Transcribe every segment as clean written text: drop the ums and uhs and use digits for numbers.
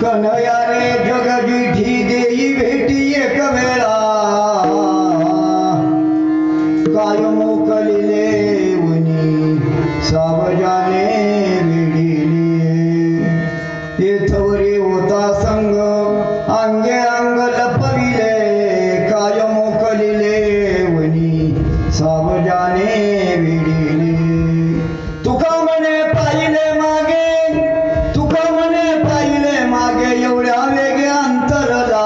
कन्हया रे जगजिठी देई भेटी एक वेळा काय मोकलिले उनी सावजाने विडिली येथवरी होता संग अंगे अंग लपविले काय मोकलिले उनी सावजाने विडिली तुका म्हणे पाहिले मागे तुका म्हणे पाहिले मागे एवढ्या वेगे अंतरला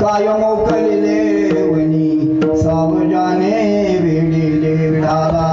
काय मोकलिले वनी सावजाने वेडिले विडाला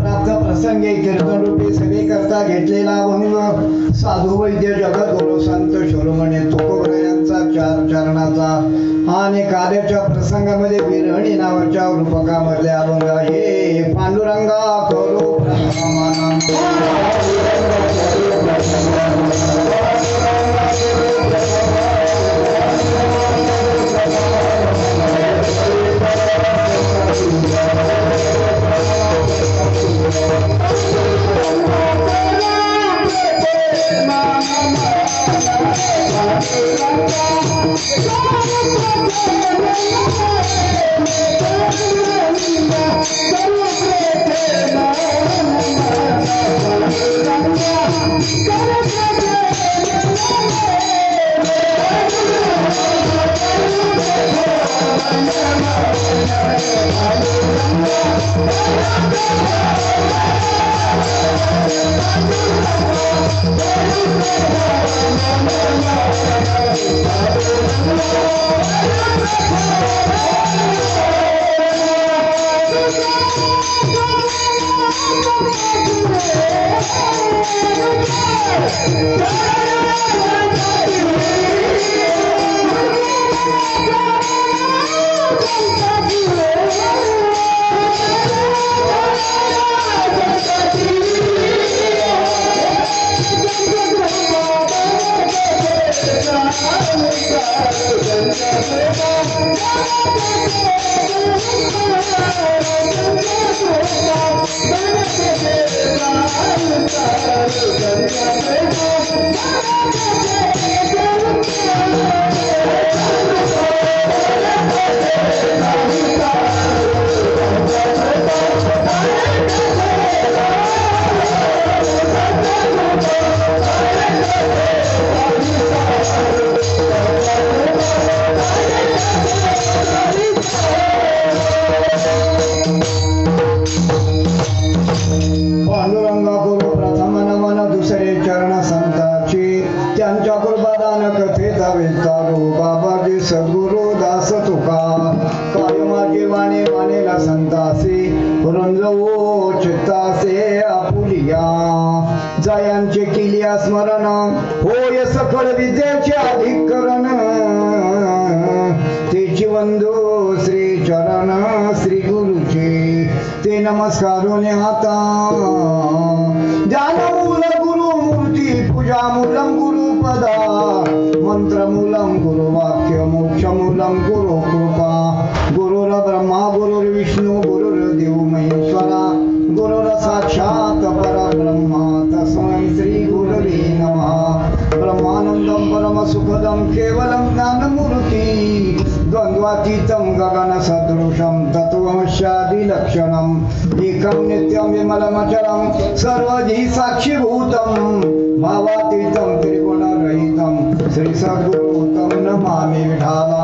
प्राप्त प्रसंगी कीर्तन रूपी सभे करता घेतलेला भंग साधू वैद्य जगत गुरु संत शिरोमणी तुकोबरा यांचा चार चरणाचा आणि कार्याच्या प्रसंगामध्ये विरहणी नावाच्या रूपकामधले अभंग हे पांडुरंगा करू जयांचे किलिया स्मरण होय सकळ विद्येचे अधिकरण तेची वंदो श्री चरण श्री गुरुचे ते नमस्कारून आता ध्यान मूल गुरु मूर्ती पूजा मूलम गुरु पदा मंत्र मूलम गुरु वाक्य मोक्ष मूलम गुरु कृपा गुरुर ब्रह्मा गुरुर विष्णू गुरुर देव महेश्वरा गुरुर साक्षात परब्रह्मा तस्मै श्री गुरवे नमः ब्रह्मानंदम परम सुखदम केवलम ज्ञानमूर्ति द्वंद्वातीतं गगन सदृशं तत्त्वमस्यादि लक्षणम् एकं नित्यं विमलमचलं सर्वधी साक्षीभूतं भावातीतं त्रिगुणरहितं श्री सद्गुरुतं नमामि विठाला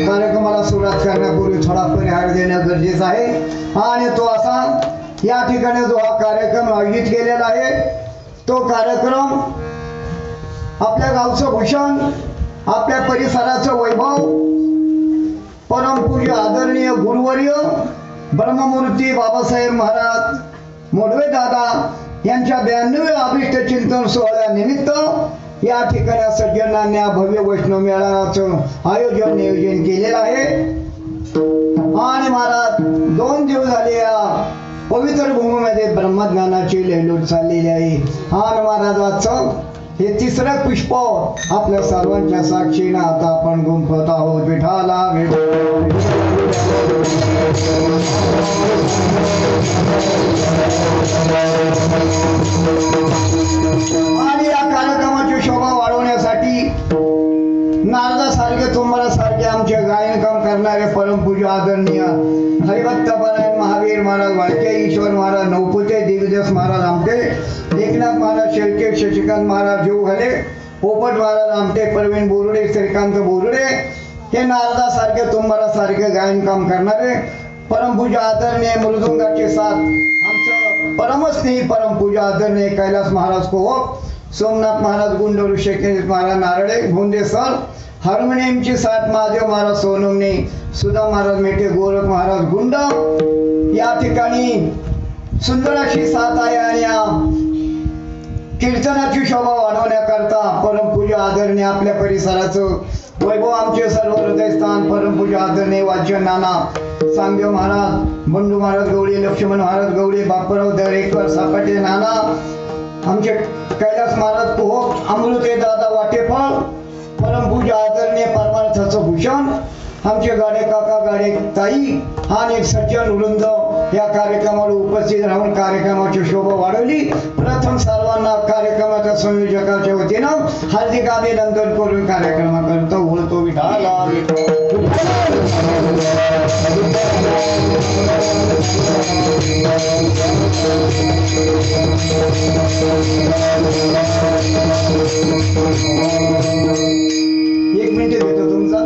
कार्यक्रमाला सुरुवात करण्यापूर्वी थोडा परिहार देणं गरजेचं आहे आणि तो असा या ठिकाणी जो हा कार्यक्रम आयोजित केलेला आहे तो कार्यक्रम आपल्या गावचं भूषण आपल्या परिसराचं वैभव परमपूज्य गुरुवर्य ब्रह्ममूर्ती बाबासाहेब महाराज मोडवे दादा यांच्या 92व्या अभिष्ट चिंतन सोहळ्यानिमित्त या ठिकाणी सज्जनांनी भव्य वैष्णव मेळाव्याचं आयोजन नियोजन केलेलं आहे आणि महाराज 2 दिवस झाले या पवित्र भूमीमध्ये ब्रह्मज्ञानाची लयलूट चाललेली आहे आणि महाराजाचं हे 3रं पुष्प आपल्या सर्वांच्या साक्षीनं आता आपण गुंफत आहोत. विठाला आणि या कार्यक्रमाची शोभा वाढवण्यासाठी नारदासारखे तुम्हाला सारखे आमचे गायन काम करणारे परमपूज्य आदरणीय हरिभक्तपरायण महावीर महाराज वाळके, ईश्वर महाराज नवपुते, दिव्यदास महाराज आमटे, एकनाथ महाराज शेळके, शशिकांत महाराज जीवघाले, पोपट महाराज आमटे, प्रवीण बोरुडे, श्रीकांत बोरुडे हे नारदासारखे तुम्हाला सारखे गायन काम करणारे परमपूज्य आदरणीय मृदुंगाचे साथ आमचं परमस्नेही परमपूज्य आदरणीय कैलास महाराज कोहक, सोमनाथ महाराज गुंडोरू, शेखर महाराज नारळे, भोंदे सर, हार्मोनियमची साथ महादेव महाराज सोनवणे, सुधा महाराज मेटे, गोरख महाराज गुंड या ठिकाणी सुंदर अशी साथ आहे आणि या कीर्तनाची शोभा वाढवण्याकरता परमपूज्य आदरणीय आपल्या परिसराचं वैभव आमचे सर्व हृदयस्थान परमपूज्य आदरणीय वाच्य नाना सांगदेव महाराज, बंडू महाराज गवळे, लक्ष्मण महाराज गवळे, बापराव दरेकर, सापाटे नाना, आमचे कैलास महाराज पोहक, अमृते दादा वाटेफळ, परमपूज्य आदरणीय परमार्थाचं भूषण आमचे गाडे काका, गाडे ताई आणि एक सज्जन वृंद या कार्यक्रमाला उपस्थित राहून कार्यक्रमाची शोभा वाढवली. प्रथम सर्वांना कार्यक्रमाच्या संयोजकाच्या वतीनं हार्दिक अभिनंदन करून कार्यक्रमाकरता बोलतो. विठाला एक मिनिट घेतो तुमचा.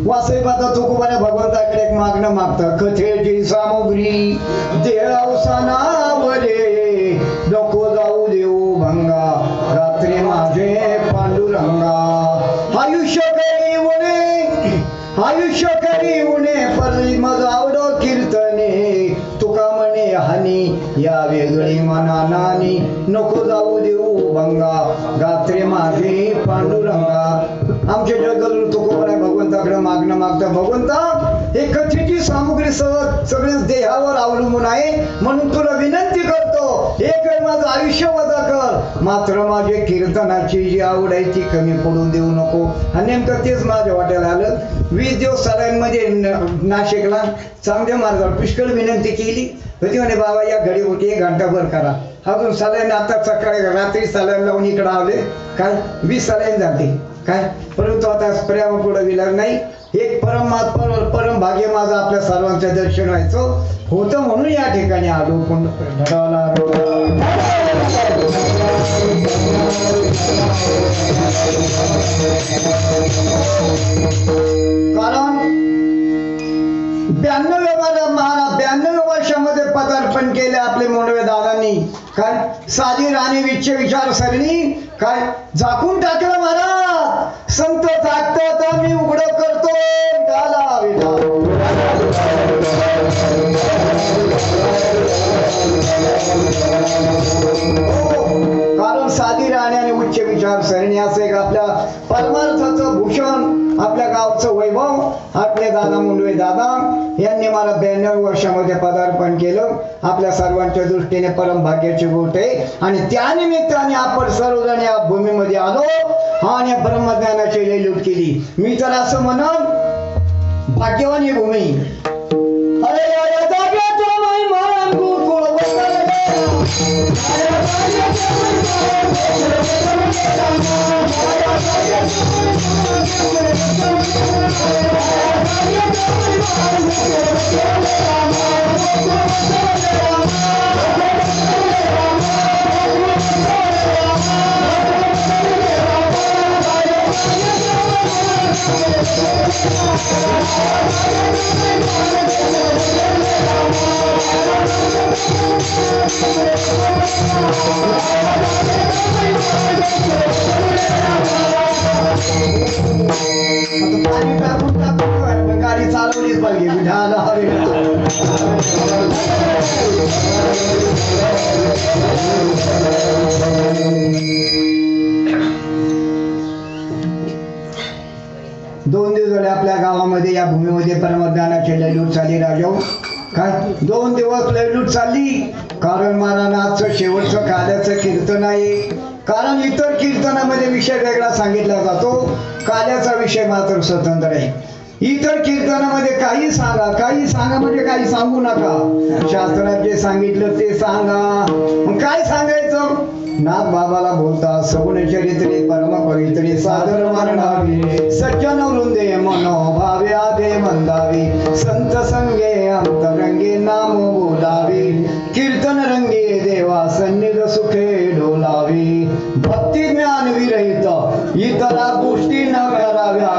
वासई पाहता तुकोबाने भगवंताकडे एक मागणं मागतं. कथेची सामुग्री देवसानावरे नको जाऊ देऊ भंगा रात्री माझे पांडुरंगा. आयुष्य करी उणे परी मज आवडो कीर्तने तुका म्हणे हानी या वेगळी मना नानी नको जाऊ देऊ भंगा गात्रे माझे पांडुरंगा. आमचे जगदगुरु तुकोबाने भगवंताकडे मागणं मागतं. भगवंता हे कथेची सामुग्री सगळे देहावर अवलंबून आहे म्हणून तुला विनंती करतो एक वेळ माझं आयुष्य वजा कर मात्र माझे कीर्तनाची जी आवड आहे ती कमी पडून देऊ नको. आणि नेमकं तेच माझ्या वाट्याला आलं. 20 दिवस सलाईनमध्ये नाशिकला चांगल्या मार्गावर पुष्कळ विनंती केली होती म्हणे बाबा या घडी होती 1 घंटाभर करा. अजून सलाईन आता सकाळी रात्री सलाईन लावून इकडं आले काय 20 सलाईन झाली काय. परंतु आता प्रेम पुढे विलार नाही. एक परम भाग्य माझं आपल्या सर्वांचं दर्शन व्हायचं होतं म्हणून या ठिकाणी आलो. कारण 92 वर्षामध्ये पदार्पण केले आपले मोडवे दादांनी. काय साधी राणी विचारसरणी काय झाकून टाकलं महाराज. संत झाकत तर मी उघड करतो. कारण साधी राणी आणि उच्च विचारसरणी असं एक आपल्या परमार्थाचं भूषण आपल्या गावचं वैभव आपले दादा मुंडवे दादा यांनी मला 92 वर्षामध्ये पदार्पण केलं. आपल्या सर्वांच्या दृष्टीने परम भाग्याची गोष्ट आहे आणि त्या निमित्ताने आपण सर्वजण या भूमीमध्ये आलो आणि ब्रह्मज्ञानाची लयलूट केली. मी तर असं म्हणन भाग्यवान ही भूमी. अरे गाडी चालवलीच पाहिजे विठाला दोन दिवस झाले आपल्या गावामध्ये या भूमीमध्ये परमज्ञानाची लूट चालली राजाऊ काय 2 दिवस लूट चालली कारण महाराजांचं शेवटचं काल्याचं कीर्तन आहे कारण इतर कीर्तनामध्ये विषय वेगळा सांगितला जातो काल्याचा विषय मात्र स्वतंत्र आहे इतर कीर्तनामध्ये काही सांगा म्हणजे काही सांगू नका शास्त्रात जे सांगितलं ते सांगा मग काय सांगायचं नाथ बाबाला बोलता सगुण चरित्रे परम पवित्रे सादर मानणावी सज्जन वृंदे मनोभावे आदे मंदावी संत संगे अंतरंगे नाम बोलावी कीर्तन रंगे देवा सन्निध सुखे डोलावी भक्ती ज्ञान विरहित इतरा गोष्टी न कराव्या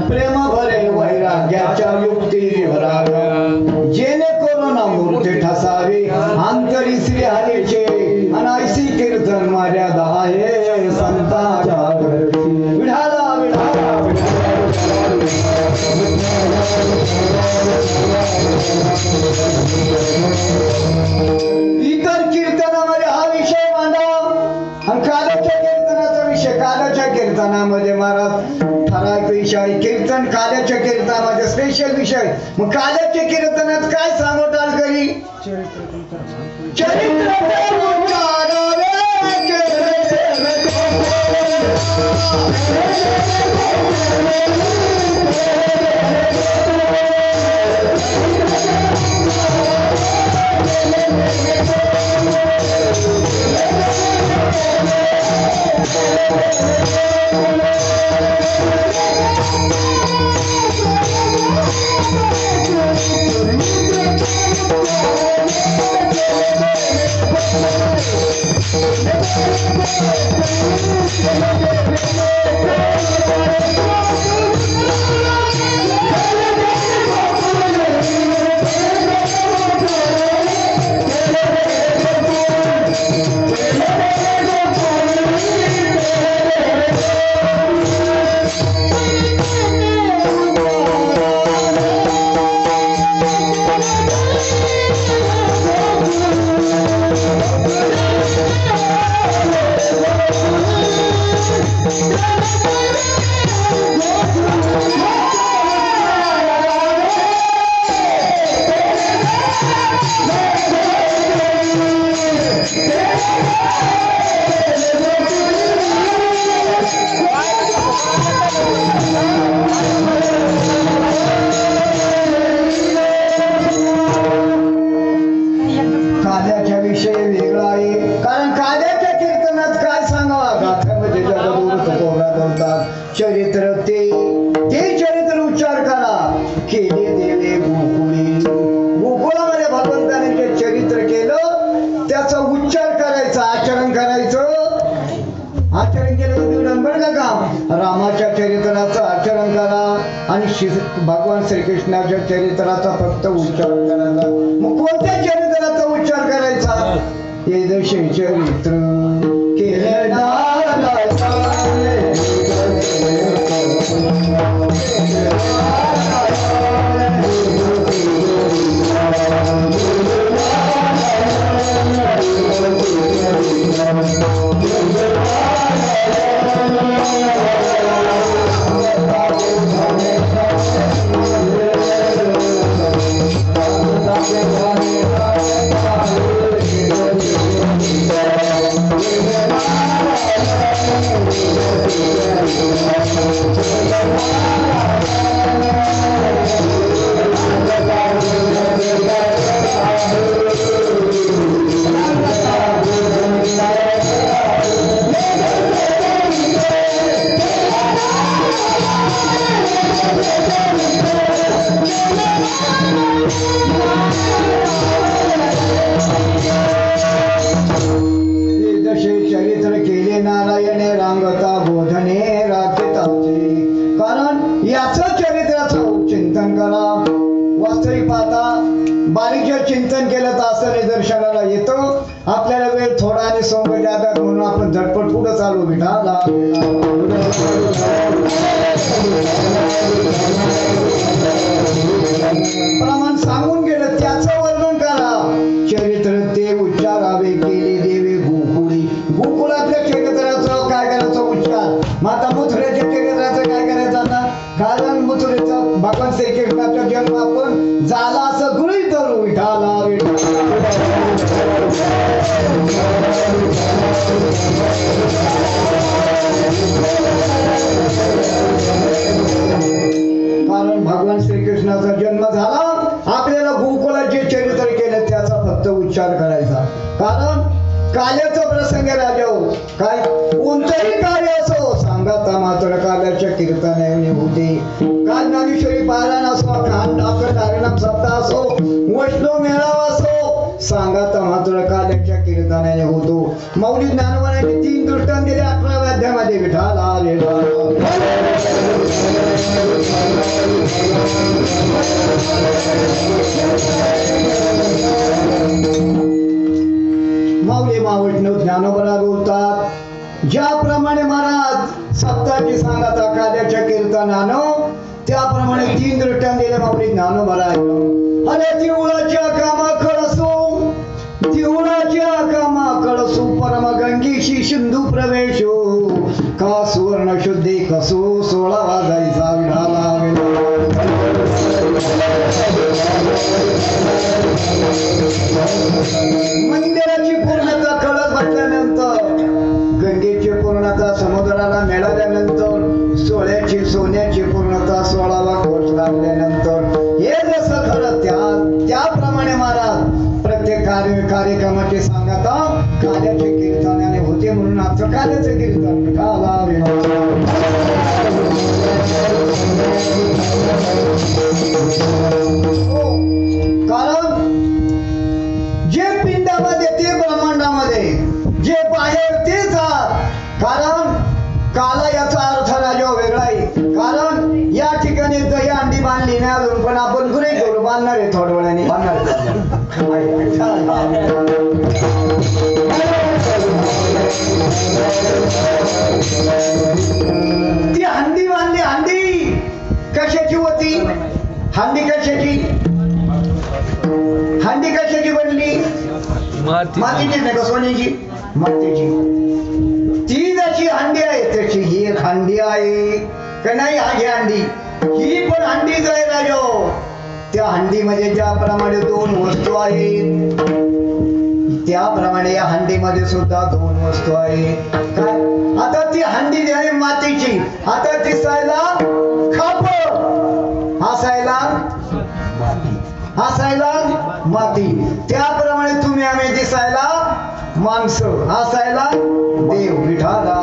प्रेम भरे वैराग्याच्या युक्ती विवराव्या जेणे करून मूर्ती ठसावी अंतरी श्री हरीचे अनायसी कीर्तन मर्यादा आहे संतांच्या विढाला विढाला इतर कीर्तनामध्ये हा विषय मांडा आणि काल्याच्या कीर्तनाचा विषय काल्याच्या कीर्तनामध्ये महाराज ठराविक विषय कीर्तन काल्याच्या कीर्तनामध्ये स्पेशल विषय मग काल्याच्या कीर्तनात काय सांगोटाल करी चरित्र चरित्र ते चरित्र उच्चार करा केले देवे गोकुळी गोकुळामध्ये भगवंताने जे चरित्र केलं त्याचा उच्चार करायचा आचरण करायचं आचरण केलं बिघडन बरं का काम रामाच्या चरित्राचं आचरण करा आणि भगवान श्रीकृष्णाच्या चरित्राचा फक्त उच्चार करायचा मग कोणत्या चरित्राचा उच्चार करायचा हे जसे चरित्र केले चिंतन केलं तर असं निदर्शनाला येतं आपल्याला वेळ थोडा आणि सोंग जातात म्हणून आपण झटपट पुढे चालू विठाला भगवान श्रीकृष्णाचा जन्म आपण झाला असं गृहीत धरू. विठाला कारण भगवान श्रीकृष्णाचा जन्म झाला. आपल्याला गोकुळात जे चरित्र केलं त्याचा फक्त उच्चार करायचा. कारण काल्याचा प्रसंग राजा हो, काय कोणतंही कार्य असो सांगता मात्र काल्याच्या कीर्तनाने होते. काल ज्ञानेश्वरी पारायण असो, नारायण सप्ताह असो, वैष्णव मेळावा असो, सांगता मात्र काल्याच्या कीर्तनाने होतो. मौली ज्ञानवानाने 3 दृष्टांत दिले 11व्या अध्यायामध्ये. विठाला माऊली वैष्णव ज्ञानोबरा बोलतात. ज्याप्रमाणे महाराज सप्ताची सांगता काल्याच्या कीर्तनानं त्याप्रमाणे 3 दृष्टांत दिले माऊली ज्ञानोबरा. अरे देवळाच्या कामा कळसो, देवळाच्या कामा कळसो, परम गंगेशी सिंधू प्रवेशो, का सुवर्ण शुद्धे कसो 16 वाजायचा. विढाला मंदिराची पूर्णता कळस घातल्यानंतर, गंगेची पूर्णता समुद्राला मिळाल्यानंतर, सोन्याची पूर्णता 16वा कोस लागल्यानंतर, हे जसं खरं त्याप्रमाणे महाराज प्रत्येक कार्यक्रमाची सांगता काल्याच्या कीर्तनाने होते. म्हणून आजचं काल्याचं कीर्तन कारण जे पिंडामध्ये ते ब्रह्मांडामध्ये, जे बाहेर तेच आत. कारण काला याचा अर्थ राजा वेगळा आहे. कारण या ठिकाणी दही अंडी बांधली नाही अजून, पण आपण गुरे घेऊन बांधणार आहे. थोड्या वेळाने बांधणार. ती हंडी बांधली. हंडी कशाची होती? हंडी कशाची? हंडी कशाची बनली? मातीची नाही का, सोन्याची? मातीची. ती जशी हंडी आहे तशी ही एक हंडी आहे का नाही? ही हंडी, ही पण हंडीच आहे राजो. त्या हंडीमध्ये ज्याप्रमाणे 2 वस्तू आहेत त्याप्रमाणे या हंडीमध्ये सुद्धा 2 वस्तू आहेत. काय? आता ती हंडी जी आहे मातीची, आता दिसायला खाप, हसायला माती. त्याप्रमाणे तुम्ही आम्ही दिसायला माणसं, हसायला देव. विठाला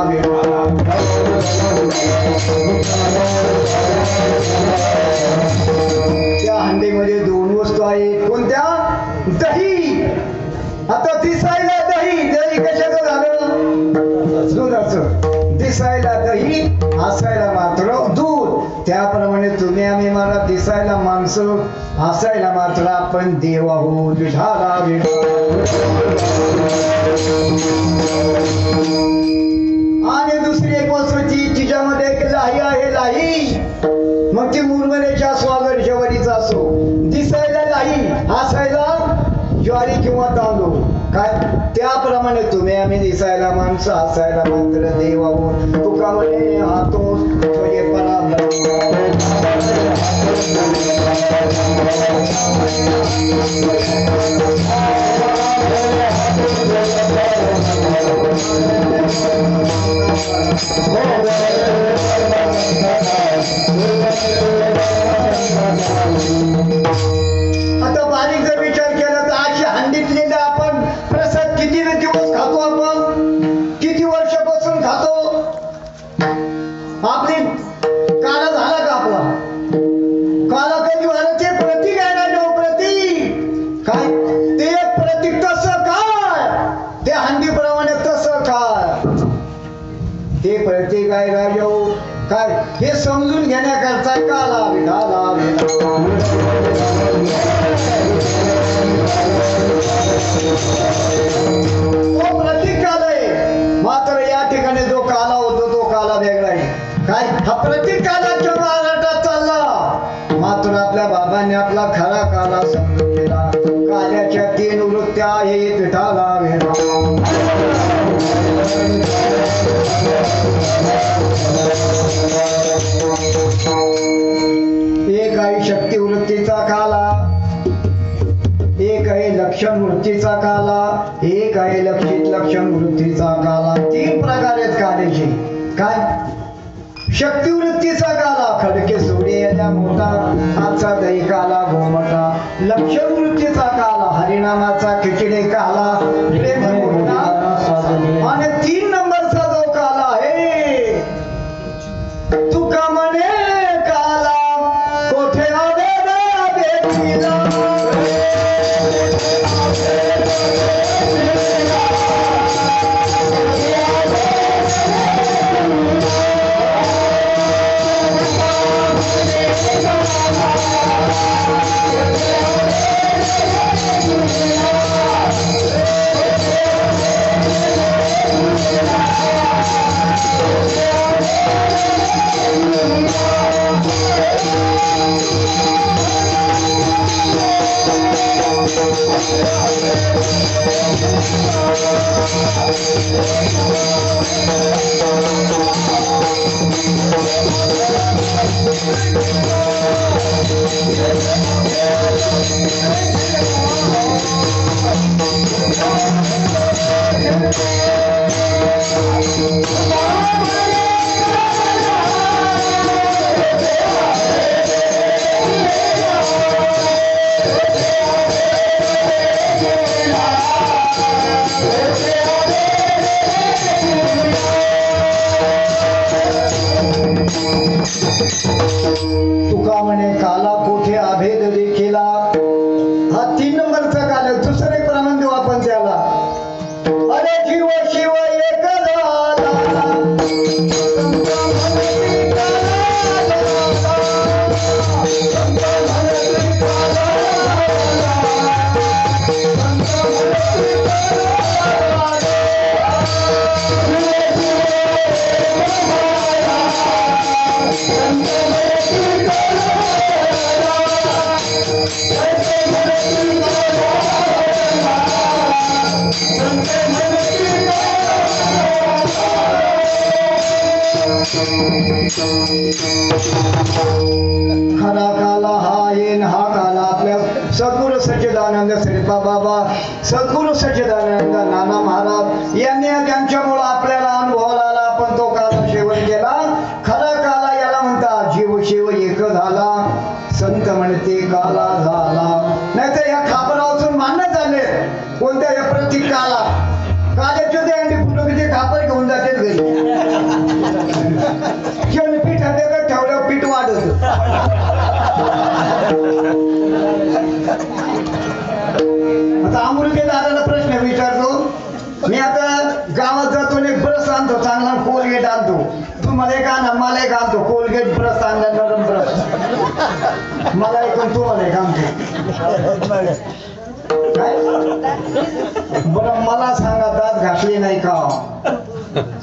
त्या हंडीमध्ये 2 वस्तू आहेत. कोणत्या? दही. आता दिसायला दही. दही कशाचं झालं? दुधाचं. दिसायला दही, हसायला मात्र दूध. त्याप्रमाणे तुम्ही आम्ही मला दिसायला माणसं, हसायला मात्र आपण देव आहोत. विठाला आणि दुसरी एक वस्तू तिच्यामध्ये एक लाही आहे. लाही मग ती मुरमऱ्याच्या असो, अगरशेवरीचा असो, दिसायला लाही, हसायला ज्वारी किंवा तांदूळ. काय? त्याप्रमाणे तुम्ही आम्ही दिसायला माणसं, हसायला मात्र देव आहोत. तुका म्हणे हातो तुझे आता बारीक जर विचार केला तर अशी हंडीतले आपण प्रसाद किती दिवस खातो? आपण किती वर्षापासून खातो? आपली काला झाला का? आपला काला कधी झाला? ते प्रतीक आहे ना, जो प्रतीक. काय ते प्रतीक? तसं काय ते हंडीप्रमाणे तसं काय ते प्रतीक आहे राजा. काय हे समजून घेण्याकरता काला विधाला तो प्रतीक काल आहे. मात्र या ठिकाणी जो काला होतो तो काला वेगळा आहे. काय? हा प्रतीक कालाच्या महाराष्ट्रात चालला. मात्र आपल्या बाबांनी आपला खरा काला समजून गेला. काल्याच्या 3 वृत्त्या आहेत. विठाला एक आहे शक्ती वृत्तीचा काला, एक आहे लक्षण वृत्तीचा काला, एक आहे लक्षित लक्षण वृत्तीचा काला. तीन प्रकार आहेत काल्याचे. काय? शक्ती वृत्तीचा काला, खडके सोडे याच्या मोठा, आजचा दही काला गोमटा. लक्षण वृत्तीचा काला, हरिनामाचा खिचडे काला, प्रेम मोठा. आणि 3 नंबरचा जो काला आहे, तुका म्हणे काला कोठे आवे बेटीला. तुका म्हणे काला कोठे अभेद देखिला. हा 3 नंबरचा काल. दुसरे प्रमाण देऊ आपण त्याला. अरे जीव शिव एक झाला, खरा काला हा येन. हा काला आपल्या सद्गुरु सच्चिदानंद श्रीपा बाबा, सद्गुरु सच्चिदानंद नाना महाराज यांनी त्यांच्यामुळे आपल्याला अनुभवाला आला. आपण तो काला सेवन केला. खरा काला याला म्हणतात. जीव शिव एक झाला, संत म्हणते काला झाला. नाही तर या खापरावरून मान्य झाले कोणत्या या प्रतीक काला. काल्याचे ते अंडी फुटून ते खापर घेऊन जाते घरी. पीठ ठेवल्यावर पीठ वाढत. आता अमृतेदाराला प्रश्न विचारतो मी. आता गावात जातो एक ब्रश आणतो, चांगला कोलगेट आणतो. तू मला एक आण, मला एक आणतो. कोलगेट ब्रश आणला, नरम ब्रश. मला एक तू मला एक आणतो. काय बरं मला सांगा, दात घासले नाही का?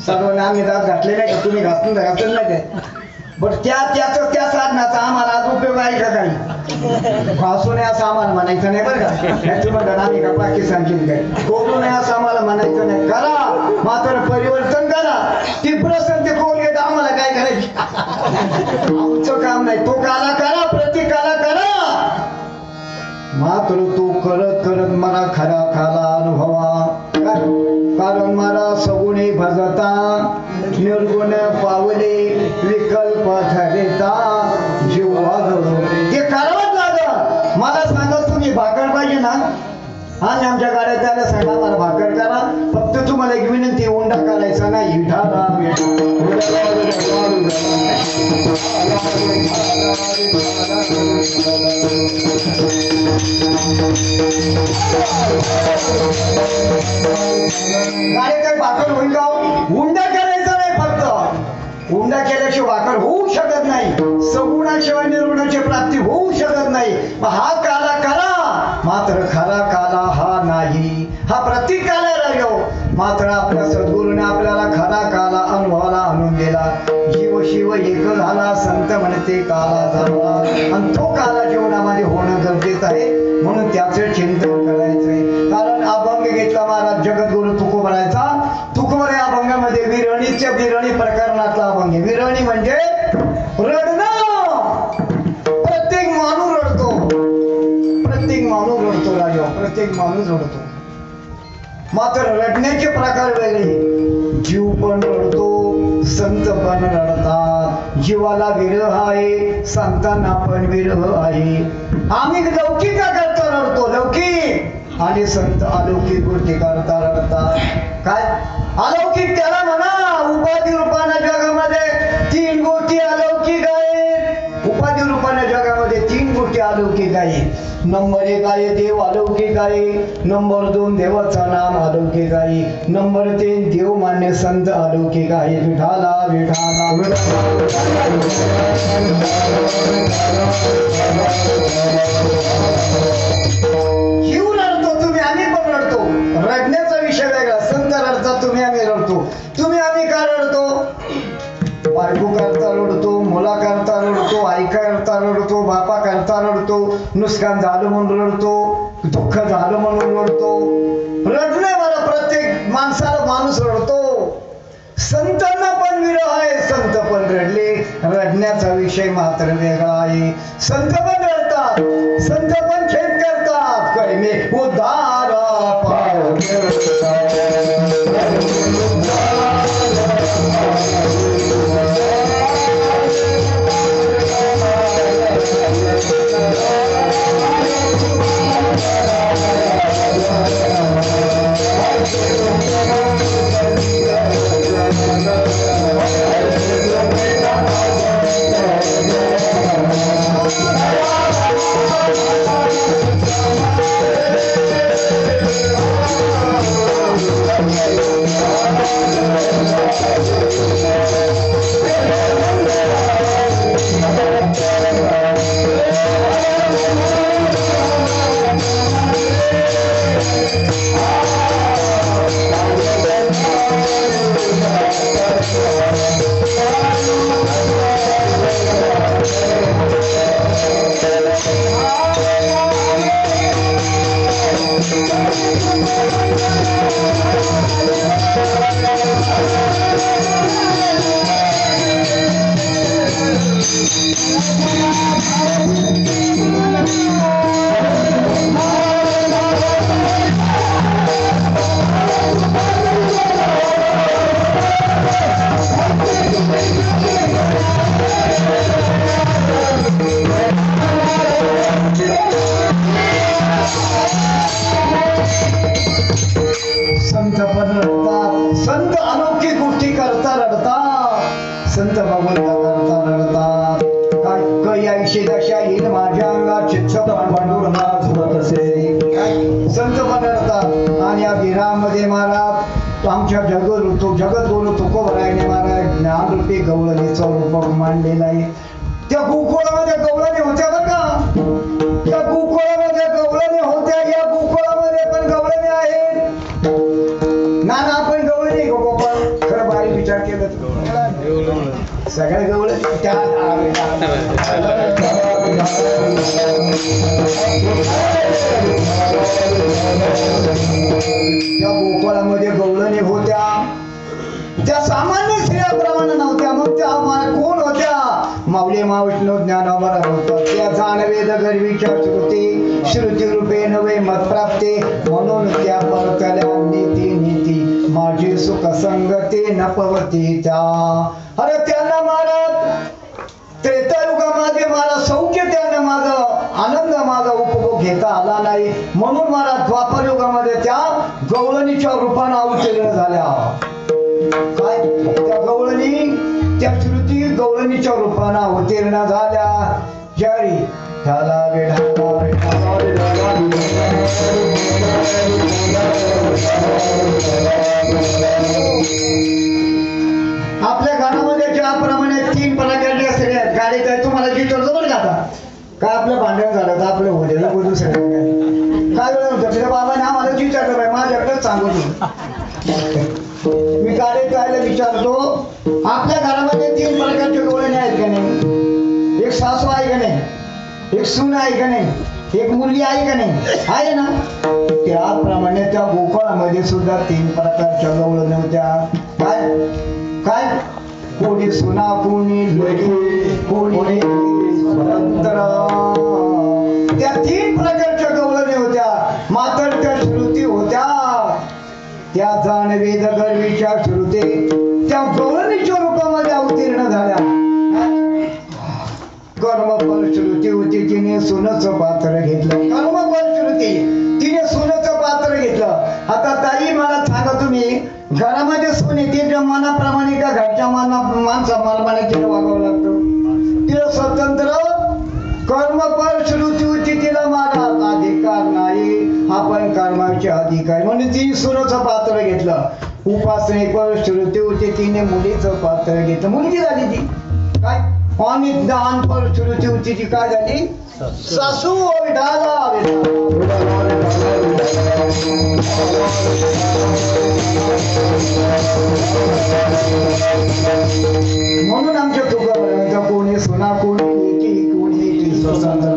सर्वांनी आम्ही दात घातले नाही का? तुम्ही घासून घातलं नाही काय? बरं त्या साधनाचा आम्हाला आज उपयोग आहे का? काही घासू नये असं आम्हाला म्हणायचं नाही बरं का. याची म्हणतात आम्ही का पाकिस्तानची काय कोकरू नये असं आम्हाला म्हणायचं नाही. करा मात्र परिवर्तन करा. ती प्रसन्न ते कोलगेट आम्हाला काय करायची? आमचं काम नाही. तो काला करा, प्रतिकाला करा. मात्र तू करत करत मला खरा खाला अनुभवा. कारण मला सगुणे भजता, निर्गुण पावले विकल्प ठरता. जीवा ते करावंच लागल. मला सांगा तुम्ही भाकर पाहिजे ना, आणि आमच्या गाड्यात त्याला सांगा मला भाकर करा. फक्त तुम्हाला एक विनंती, उंडा करायचा नाही. विठाला गाडी काही भाकर होईल का? उंडा करायचा नाही. फक्त उंडा केल्याशिवाय भाकर होऊ शकत नाही. सगुणाशिवाय निर्गुणाची प्राप्ती होऊ शकत नाही. हा काला करा, मात्र खरा काला हा नाही. हा प्रत्येक काला राहिलो. मात्र आपल्या सद्गुरूने आपल्याला खरा काला अनुभवाला आणून दिला. जीव शिव एक झाला, संत म्हणते काला झाला. आणि तो काला जीवनामध्ये होणं गरजेचं आहे. म्हणून त्याचं चिंतन करायचंय. कारण अभंग घेतला महाराज जगद्गुरु तुकोबरायचा. तुकोबर या अभंगामध्ये विरळीच्या विरळी प्रकरणातला अभंग आहे. विरळी म्हणजे रडणं. प्रत्येक माणूस प्रत्येक माणूस रडतो. मात्र रडण्याचे प्रकार वेगळे. जीव पण रडतो, संत पण रडतात. जीवाला विरह आहे, संतांना पण विरह आहे. आम्ही लौकिका करता रडतो, लौकिक, आणि संत अलौकिक गोष्टी करता रडतात. काय अलौकिक त्याला म्हणा. उपाधी रूपाने जगामध्ये तीन गोष्टी अलौकिक आहेत. उपाधी रूपाने जगामध्ये तीन गोष्टी अलौकिक आहेत. नंबर 1 आहे देव अलौकिक आहे. नंबर 2 देवाचं नाम अलौकिक आहे. नंबर 3 देव मान्य संत अलौकिक आहे. विठाला विठाला जीव रडतो, तुम्ही आम्ही पण रडतो. रडण्याचा विषय वेगळा. संत रडतात, तुम्ही आम्ही रडतो. तुम्ही आम्ही का रडतो? बायको करता रडतो, मुला करता रडतो, आई करता रडतो, बापा करता रडतो, नुकसान झालं म्हणून रडतो, दुःख झालं म्हणून रडतो. रडण्यावाला प्रत्येक माणसाला माणूस रडतो. संतांना पण विरह आहे, संत पण रडले. रडण्याचा विषय मात्र वेगळा आहे. संत पण रडतात, संत पण खेद करतात. कैमे उद्धार संत पण रडतात. संत अलौकिक गोष्टी करता रडतात. संत भगवंता करता रडतात. काय कई ऐशी दशा येईल माझ्या अंगात चित्त पांडुरंगात झुलत असे. संत पण रडतात. आणि या विरामध्ये महाराज आमच्या जगत गुरु तुकोबरायाने महाराज ज्ञानरूपी गवळणीचं रूप मांडलेलं आहे. त्या गोकुळामध्ये गवळणी होत्या बरं का. त्या गोकुळामध्ये गवळणी होत्या. या गोकुळामध्ये पण गवळणी आहेत. ना आपण गवळणी गोपाळ खरं बाई विचार केलं सगळ्या गवळ त्या गोकुळामध्ये गवळणी होत्या. त्या सामान्य स्त्रियाप्रमाणे नव्हत्या. मग त्या कोण होत्या? माऊली महाविष्णू ज्ञानावर होता. त्या जाणवेद गर्वीच्या श्रुती रूपे नवे मत प्राप्ते. म्हणून त्या परतल्या नीती नीती माझी सुख संगती नपवती त्या. अरे त्यांना महाराज त्रेतायुगामध्ये मला सौख्य त्यांना माझं आनंद माझा उपभोग घेता आला नाही. म्हणून मला द्वापर युगामध्ये त्या गवळणीच्या रूपाने अवतीर्ण झाल्या. काय त्या गवळणी त्या श्रुती गवळणीच्या रूपाने अवतीर्ण झाल्या. जरी त्याला आपल्या घरामध्ये ज्याप्रमाणे 3 प्रकारच्या स्त्रिया आहेत. गाडीत आहे तुम्हाला विचारतो बरं का आता काय आपलं भांडण झालं तर आपलं होऊ द्या दुसरं काय वेळ होतं तिच्या बाबाने आम्हाला विचारलं बाई माझ्याकडेच सांगू तू. मी गाडीत जायला विचारतो आपल्या घरामध्ये 3 प्रकारचे गवळणी आहेत का नाही? एक सासू आहे का नाही? एक सून आहे का नाही? एक मुलगी आहे का नाही? आहे ना. त्याप्रमाणे त्या गोकुळामध्ये सुद्धा 3 प्रकारच्या गवळणी होत्या. काय काय कोणी सुना कोणी लोकी कोणी स्वतंत्र. त्या 3 प्रकारच्या गवळणी होत्या. मात्र श्रुती होत्या त्या जाणवेद गर्वीच्या श्रुते त्या गौरणीच्या रूपामध्ये अवतीर्ण झाल्या. कर्मफल श्रुती होती तिने सोन्याचं पात्र घेतलं. कर्मफल श्रुती तिने सोन्याचं पात्र घेतलं. आता ताई मला सांगा तुम्ही घरामध्ये सोने तिच्या मनाप्रमाणे का घरच्या माणसा मनाप्रमाणे तिला वागावं लागतं. तिला स्वतंत्र कर्मफल श्रुती होती तिला माझा अधिकार नाही. आपण कर्माचे अधिकारी म्हणून तिने सोन्याचं पात्र घेतलं. उपासने पर श्रुती होती तिने मुलीचं पात्र घेतलं. मुलगी झाली ती काय आणि दान पर श्रुती होती ती काय झाली सासू. विठाला म्हणून आमच्या तुका कोणी सुना कोणी एकी कोणी एकी स्वतंत्र.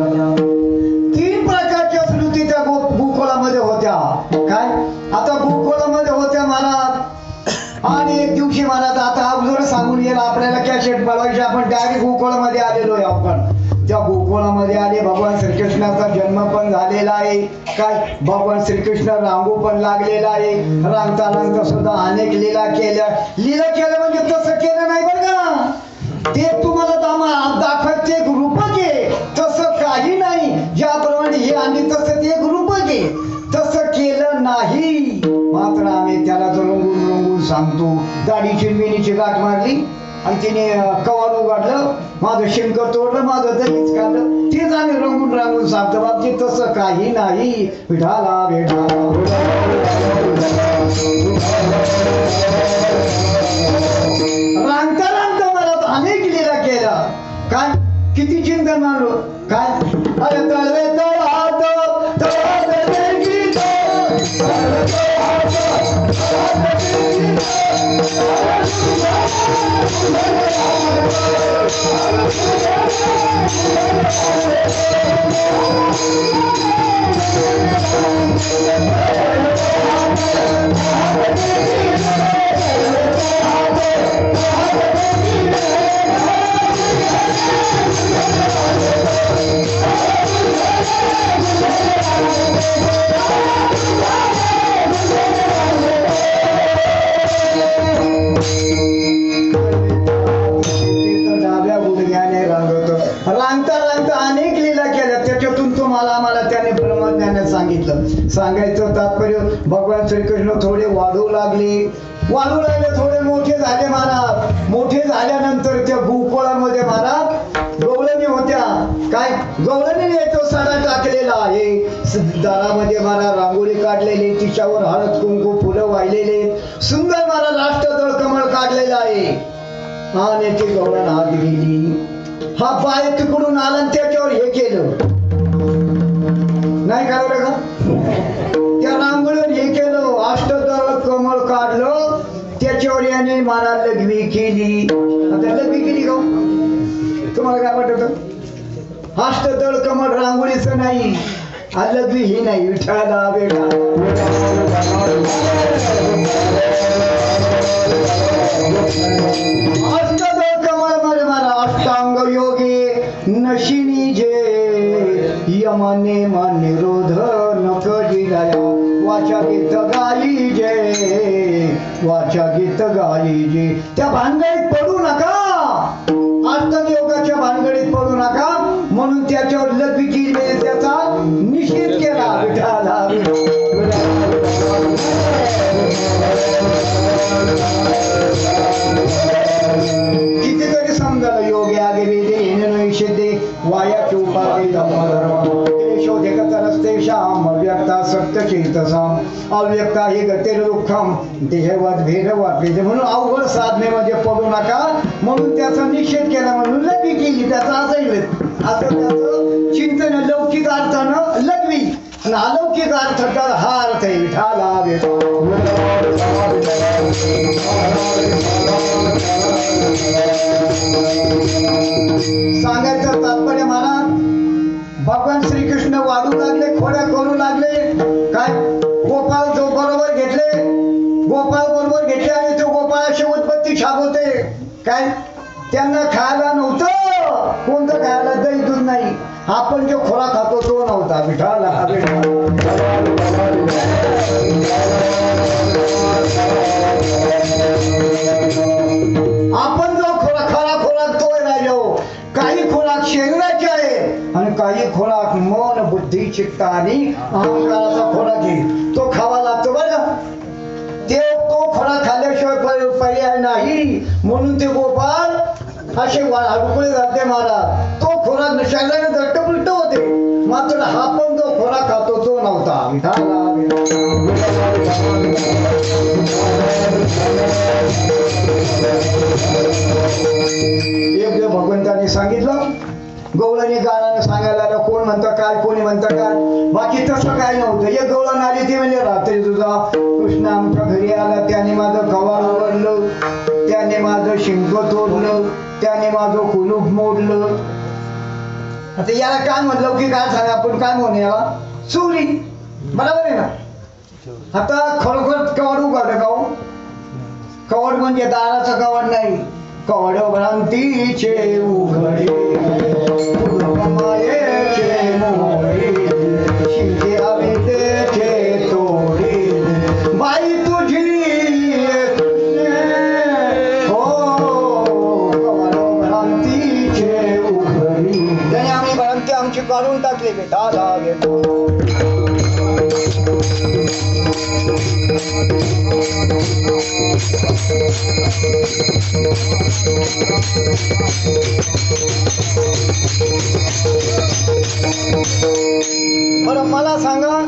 तीन प्रकारच्या श्रुती त्या गोकुळामध्ये होत्या. काय आता गोकुळामध्ये होत्या महाराज. आणि एक दिवशी महाराज आता अगोदर सांगून गेला आपल्याला कॅसेट बनवायची. आपण डायरेक्ट गोकुळामध्ये आलेलो आहे. आपण त्या गोकुळामध्ये आले. भगवान श्रीकृष्णाचा जन्म पण झालेला आहे. काय भगवान श्रीकृष्ण रांगू पण लागलेला आहे. रांगता रांगता सुद्धा अनेक लीला केल्या. लीला केल्या म्हणजे तसं केलं नाही बरं का. ते तुम्हाला दाखवायचे एक रूपक आहे. तसं काही नाही. ज्याप्रमाणे हे आणि तसं ते एक रूपक आहे. तसं केलं नाही. मात्र आम्ही त्याला रंगून रंगून सांगतो. दाढीची मिनीची गाठ मारली आणि तिने कवार उघडलं. माझं शिंक तोडलं. माझं दहीच काढलं. तेच आम्ही रंगून रंगून सांगतो. बाबती तसं काही नाही. विठाला विठाला रांगता रांगता मला अनेक लीला केला. काय किती चिंतन मानलो. काय अरे तळवे तळात सांगायचं तात्पर्य भगवान श्रीकृष्ण थोडे वाढू लागले थोडे मोठे झाले महाराज. मोठे झाल्यानंतर त्या गोकुळामध्ये महाराज गवळणी होत्या. काय गवळणीने तो सडा टाकलेला आहे. दारामध्ये महाराज रांगोळी काढलेली. तिच्यावर हळद कुंकू फुलं वाहिलेले. सुंदर महाराज राष्ट्रदळ कमळ काढलेला आहे. आणि ती गवळण हात गेली. हा पाय तिकडून आला आणि त्याच्यावर हे केलं नाही करावं का. त्या रांगोळीवर हे केलं. अष्टदळ कमळ काढलं. त्याच्यावर याने मला लघवी केली. आता लघवी केली का तुम्हाला काय वाटत. अष्टदळ कमळ रांगोळीचं नाही. लघवी ही नाही. विठाला बेटा अष्टदळ कमळ मध्ये मला अष्टांग योगे नशिनी जे यमने मन निरोध नक जिराया. वाचा गीत गाई जे वाचा गीत गाई जे. त्या भानगडीत पडू नका. अष्टयोगाच्या भानगडीत पडू नका. म्हणून त्याच्यावर लघवी केली. त्याचा निषेध केला. विठाला कितीतरी समजायला योगी आगे वेदे निषेधे वायाचे उपाधे धर्म शोधेकता रस्ते श्याम अव्यक्ता सत्य चेतसाम अव्यक्ता ही गतेर दुःखम देहवत भेदवत भेद. म्हणून अवघड साधनेमध्ये पडू नका. म्हणून त्याचा निषेध केला. म्हणून लघवी केली. त्याचा असं त्याचं चिंतन लौकिक अर्थानं लघवी आणि अलौकिक अर्थ हा अर्थ आहे. विठाला सांगायचं तात्पर्य महाराज भगवान श्रीकृष्ण वाढू लागले. खोड्या करू लागले. काय गोपाळ जो बरोबर घेतले. गोपाळ बरोबर घेतले आणि तो गोपाळाची उत्पत्ती छाप होते. काय त्यांना खायला नव्हतं. कोणतं खायला दही दूध नाही. आपण जो खोरा खातो तो नव्हता. विठाला मन बुद्धी चित्त आणि अहंकाराचा खोराक आहे तो खावा लागतो बरं का. तो खोराक खाल्ल्याशिवाय पर्याय नाही म्हणून ते गोपाल असे हडकुळे जाते महाराज. तो खोराक शरीराने दट्टपुष्ट होते मात्र हा पण जो खोराक खातो तो नव्हता. एक भगवंताने सांगितलं गवळणी गाण्यानं सांगायला आलं. कोण म्हणतं काय कोणी म्हणतं काय बाकी तसं काय नव्हतं. एक गवळण आली ती म्हणजे रात्री तुझा कृष्ण आमच्या घरी आला त्याने माझं कवाड उघडलं त्याने माझं शिंक तोडलं त्याने माझं कुलूप मोडलं. आता याला काय म्हणलं की काय सांगा आपण काय म्हणू याला चोरी बरोबर आहे ना. आता खरोखर कवाड उघडलं का कवाड म्हणजे दाराचं कवाड नाही. कवाड भ्रांतीचे उघडे मायेचे मोडे शिंके अविद्येचे तोडे बाई तुझी हो कवाड भ्रांतीचे उघडी. त्याने आम्ही भ्रांती आमची काढून टाकली बेटा बरं मला सांगा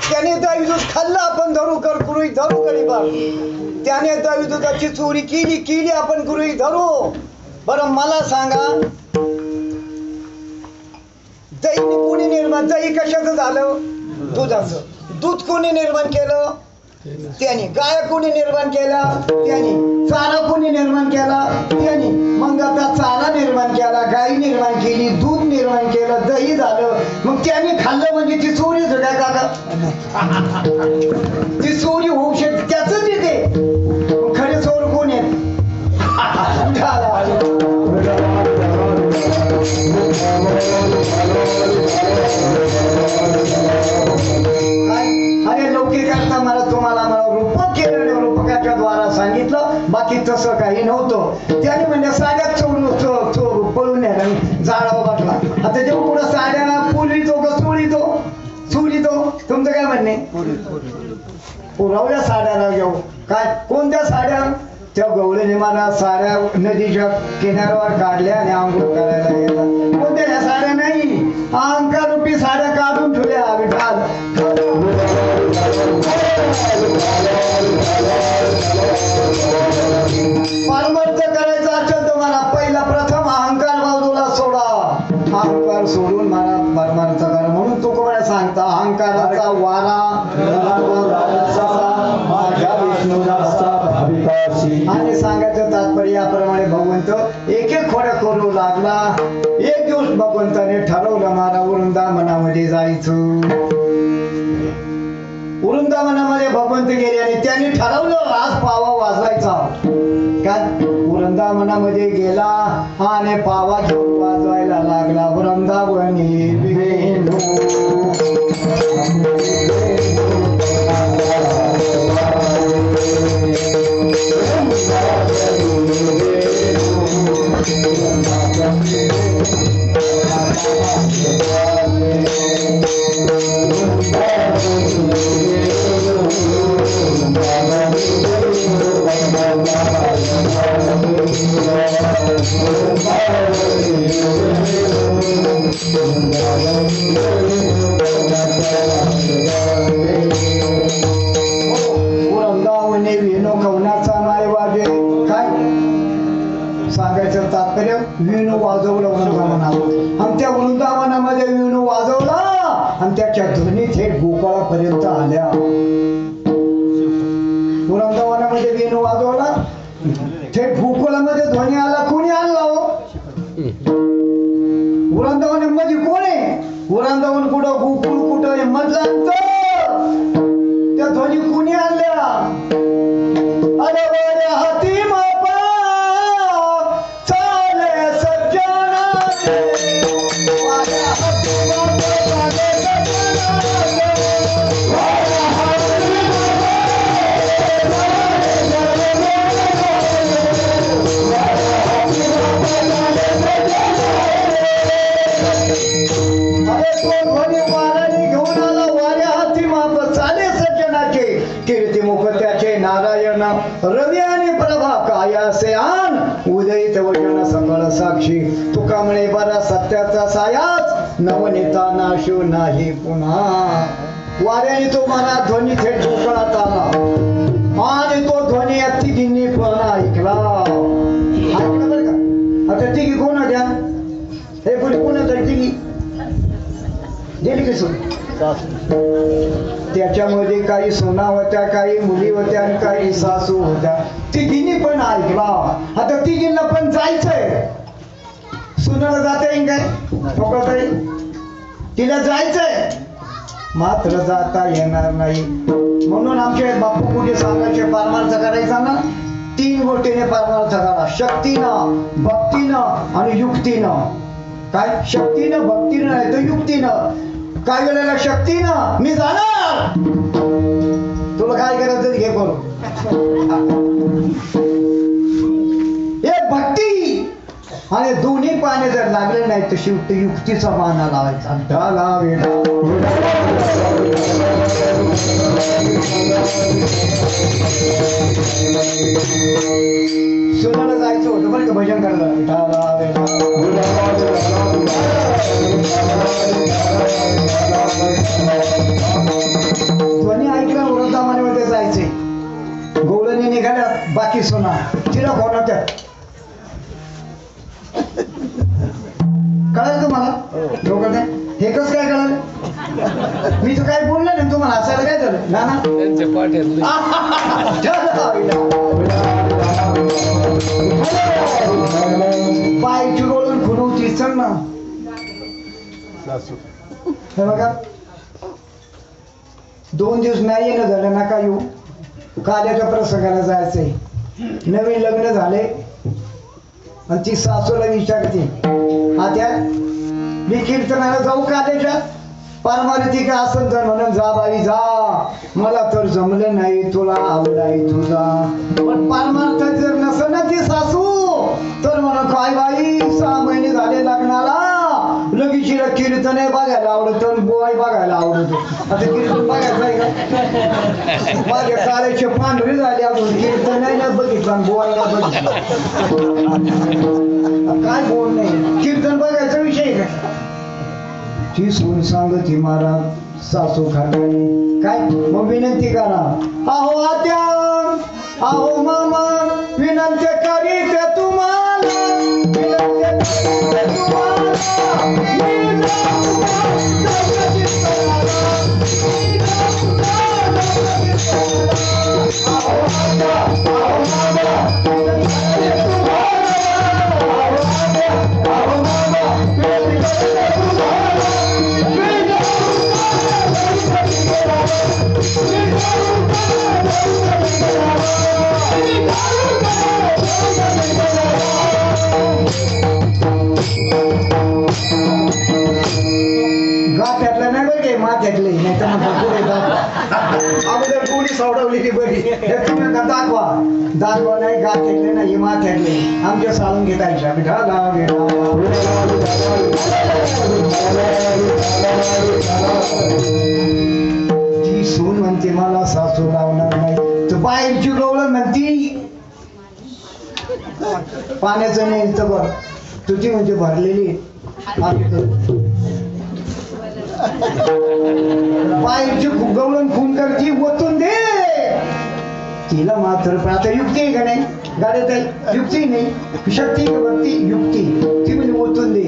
त्याने दहीदूध खाल्लं आपण धरू गृहीत धरू गरीबार. त्याने दहीदुधाची चोरी केली आपण गृहीत धरू. बरं मला सांगा दही कोणी निर्माण दही कशाचं झालं दुधाचं. दूध कोणी निर्माण केलं त्याने. गाय कोणी निर्माण केला त्याने. चारा कोणी निर्माण केला त्याने. मग आता चारा निर्माण केला गाय निर्माण केली दूध निर्माण केलं दही झालं मग त्याने खाल्लं म्हणजे ती चोरीच काय काका. ती चोरी होऊ शकते त्याच येते. खरे चोर कोण आहेत अरे लौकिक करता मला तुम्हाला रूपक केलं रूपकाच्या द्वारा सांगितलं बाकी तसं काही नव्हतं. त्याने म्हणजे साड्यात पळून जाळावं वाटला. आता जेव्हा पुढं साड्या पुरवितो का चोळीतो तुमचं काय म्हणणे पुरवल्या साड्याला घेऊ काय कोणत्या साड्या त्या गवळीने मला साड्या नदीच्या किनाऱ्यावर काढल्या आणि आंघोळ करायला गेला. कोणत्या ह्या साड्या नाही अहंकार रूपी साड्या काढून ठेवल्या विठाल. परमार्थ करायचा असेल तर मला पहिला प्रथम अहंकार बाजूला सोडा. अहंकार सोडून मला परमार्थ करा म्हणून तुकोबा सांगता अहंकाराचा वारा आणि सांगायचं तात्पर्य याप्रमाणे भगवंत एक खोड्या करू लागला. एक दिवस भगवंताने ठरवलं मला वृंदावनामध्ये जायचं. वृंदावनामध्ये भगवंत गेले आणि त्यांनी ठरवलं आज पावा वाजवायचा. काय वृंदावनामध्ये गेला आणि पावा घेऊन वाजवायला लागला. वृंदावनी वेणू वृंदावने वेणू कवनाचा नाही वाजे. काय सांगायचं तात्पर्य वेणू वाजवलं वृंदावनात आणि त्या वृंदावनामध्ये वेणू वाजवला आणि त्याच्या ध्वनी थेट गोपाळापर्यंत आल्या. वृंदावनामध्ये वेणू वाजवला थेट गोकुळामध्ये ध्वनी आला. कोणी आणला हो वृंदावनामध्ये कोण आहे. वृंदावन कुठं गोकुळ कुठं मधलं अंतर त्या ध्वनी कुणी आणल्या. अरे बरे हाती मापा चाले सज्जना तो ध्वनी वाराने घेऊन आला वाऱ्या हाती माप चाले सज्जनाचे कीर्तिमुख त्याचे नारायण रवी आणि प्रभा कायासे आन उदयित वचन सकळ साक्षी तुका म्हणे बरा सत्याचा सायाच नवनीता नाशू नाही पुन्हा वाऱ्याने तो मला ध्वनी थेट कोकणात आला आणि तो ध्वनी या तिघींनी पण ऐकला बरं का आता तिघी कोण होत्या हे पुढे कोण होत्या तिघी गेली की सोड त्याच्यामध्ये काही सुना होत्या काही मुली होत्या आणि काही सासू होत्या तिघींनी पण ऐकला आता तिघींना पण जायचंय सुनाला जाता येईल काय ठोकता येईल तिला जायचंय मात्र जाता येणार नाही म्हणून आमचे बापू पुढे सांगायचे पारमार्थ करायचा ना 3 गोष्टीने पारमार्थ करा शक्तीनं भक्तीनं आणि युक्तीनं काय शक्तीनं भक्तीनं नाही तर युक्तीनं काय वेळेला शक्तीनं मी जाणार तुला काय करायचं घे करू हे भक्ती आणि दोन्ही पाने जर लागले नाही तर शेवटी युक्तीचा माना लावायचा सुनाला जायचं होतं बरं का भजन करायला ध्वनी ऐकला वृंदावनामध्ये जायचे गवळणी निघाल्या बाकी सुना तिला कोण होत्या कळालं तुम्हाला लोकांना हे कसं काय कळालं मी तर काय बोललो नाही तुम्हाला हसायला काय झालं ना बाई चिडवून खुणवती चल ना हे बघा 2 दिवस नाही येणं झालं नका येऊ काल्याच्या प्रसंगाला जायचंय नवीन लग्न झाले आणि ती सासूला विचारते आता मी कीर्तनाला जाऊ काल्याच्या पारमार्थिक असन तर म्हणून जा बाई जा मला तर जमलं नाही तुला आवड आहे तुझा पण पारमार्थ जर नसेल ना ती सासू तर म्हणून काय बाई 6 महिने झाले लग्नाला लगीशीला कीर्तन बघायला आवडतं बोवाई बघायला आवडतो आता कीर्तन बघायचं आहे का माझ्या काळाचे पांढरे झाले अजून कीर्तन नाही ना बघितलं बोवायला बघितलं काय बोल नाही कीर्तन बघायचा विषय का ती सून सांगती महाराज सासू खाण्याने काय मग विनंती करा अहो आत्या अहो मामा विनंती करीत तुम्हाला गाठ्यातलं नाही बघे माथ्यातले नाही तर मग पुढे अगोदर कोणी सोडवलेली बरी तुम्ही दाखवा दाखवा नाही गाठ्यातले नाही माथ्यातले आमच्या साळून घेतायच्या ती सून म्हणते मला सासू लावणार नाही तर बाहेरची गवळण म्हणती पाण्याचं नाही तर बघ तुझी म्हणजे भरलेली बाहेरची गवळण खून करती ओतून दे तिला मात्र आता युक्ती आहे का नाही गाड्यात युक्ती नाही शक्ती भक्ती युक्ती ती म्हणजे ओतून दे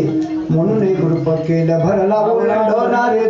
म्हणून एक रूप केलं भरला ओलांडणारे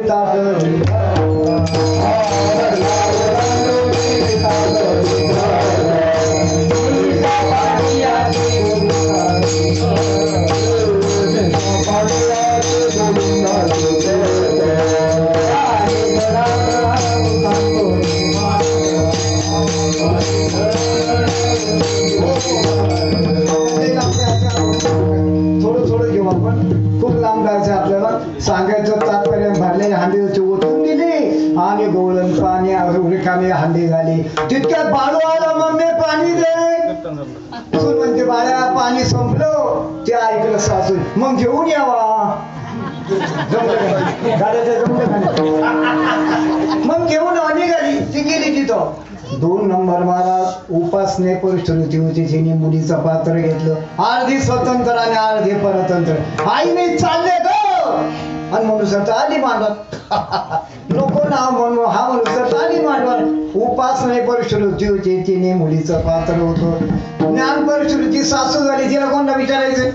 थोडं घेऊ आपण खूप लांब जायचं आपल्याला सांगायचं तात्पर्य भरलेले हांडे ओतून दिले आणि गोळण पाणी रिकामी हांडी झाली तितक्यात बाळू आला मम्मी पाणी दे तू म्हणते बाळा पाणी संपलं ते ऐकलं सासू मग घेऊन यावा गाड्याचं जमलं का नाही? मग घेऊन निघाली ती गेली तिथं. 2 नंबर महाराज उपासने परिस्थिती होती. तिने मुलीचं पात्र घेतलं. अर्धी स्वतंत्र आणि अर्धी परतंत्र. आई मी चालले ग आणि मनुष्य आली मांडत नको ना म्हणून हा मनुष्य आली मांडवर. उपासने परिस्थिती होती. तिने मुलीचं पात्र होतं. ज्ञान परिस्थिती सासू झाली. तिला कोणाला विचारायचं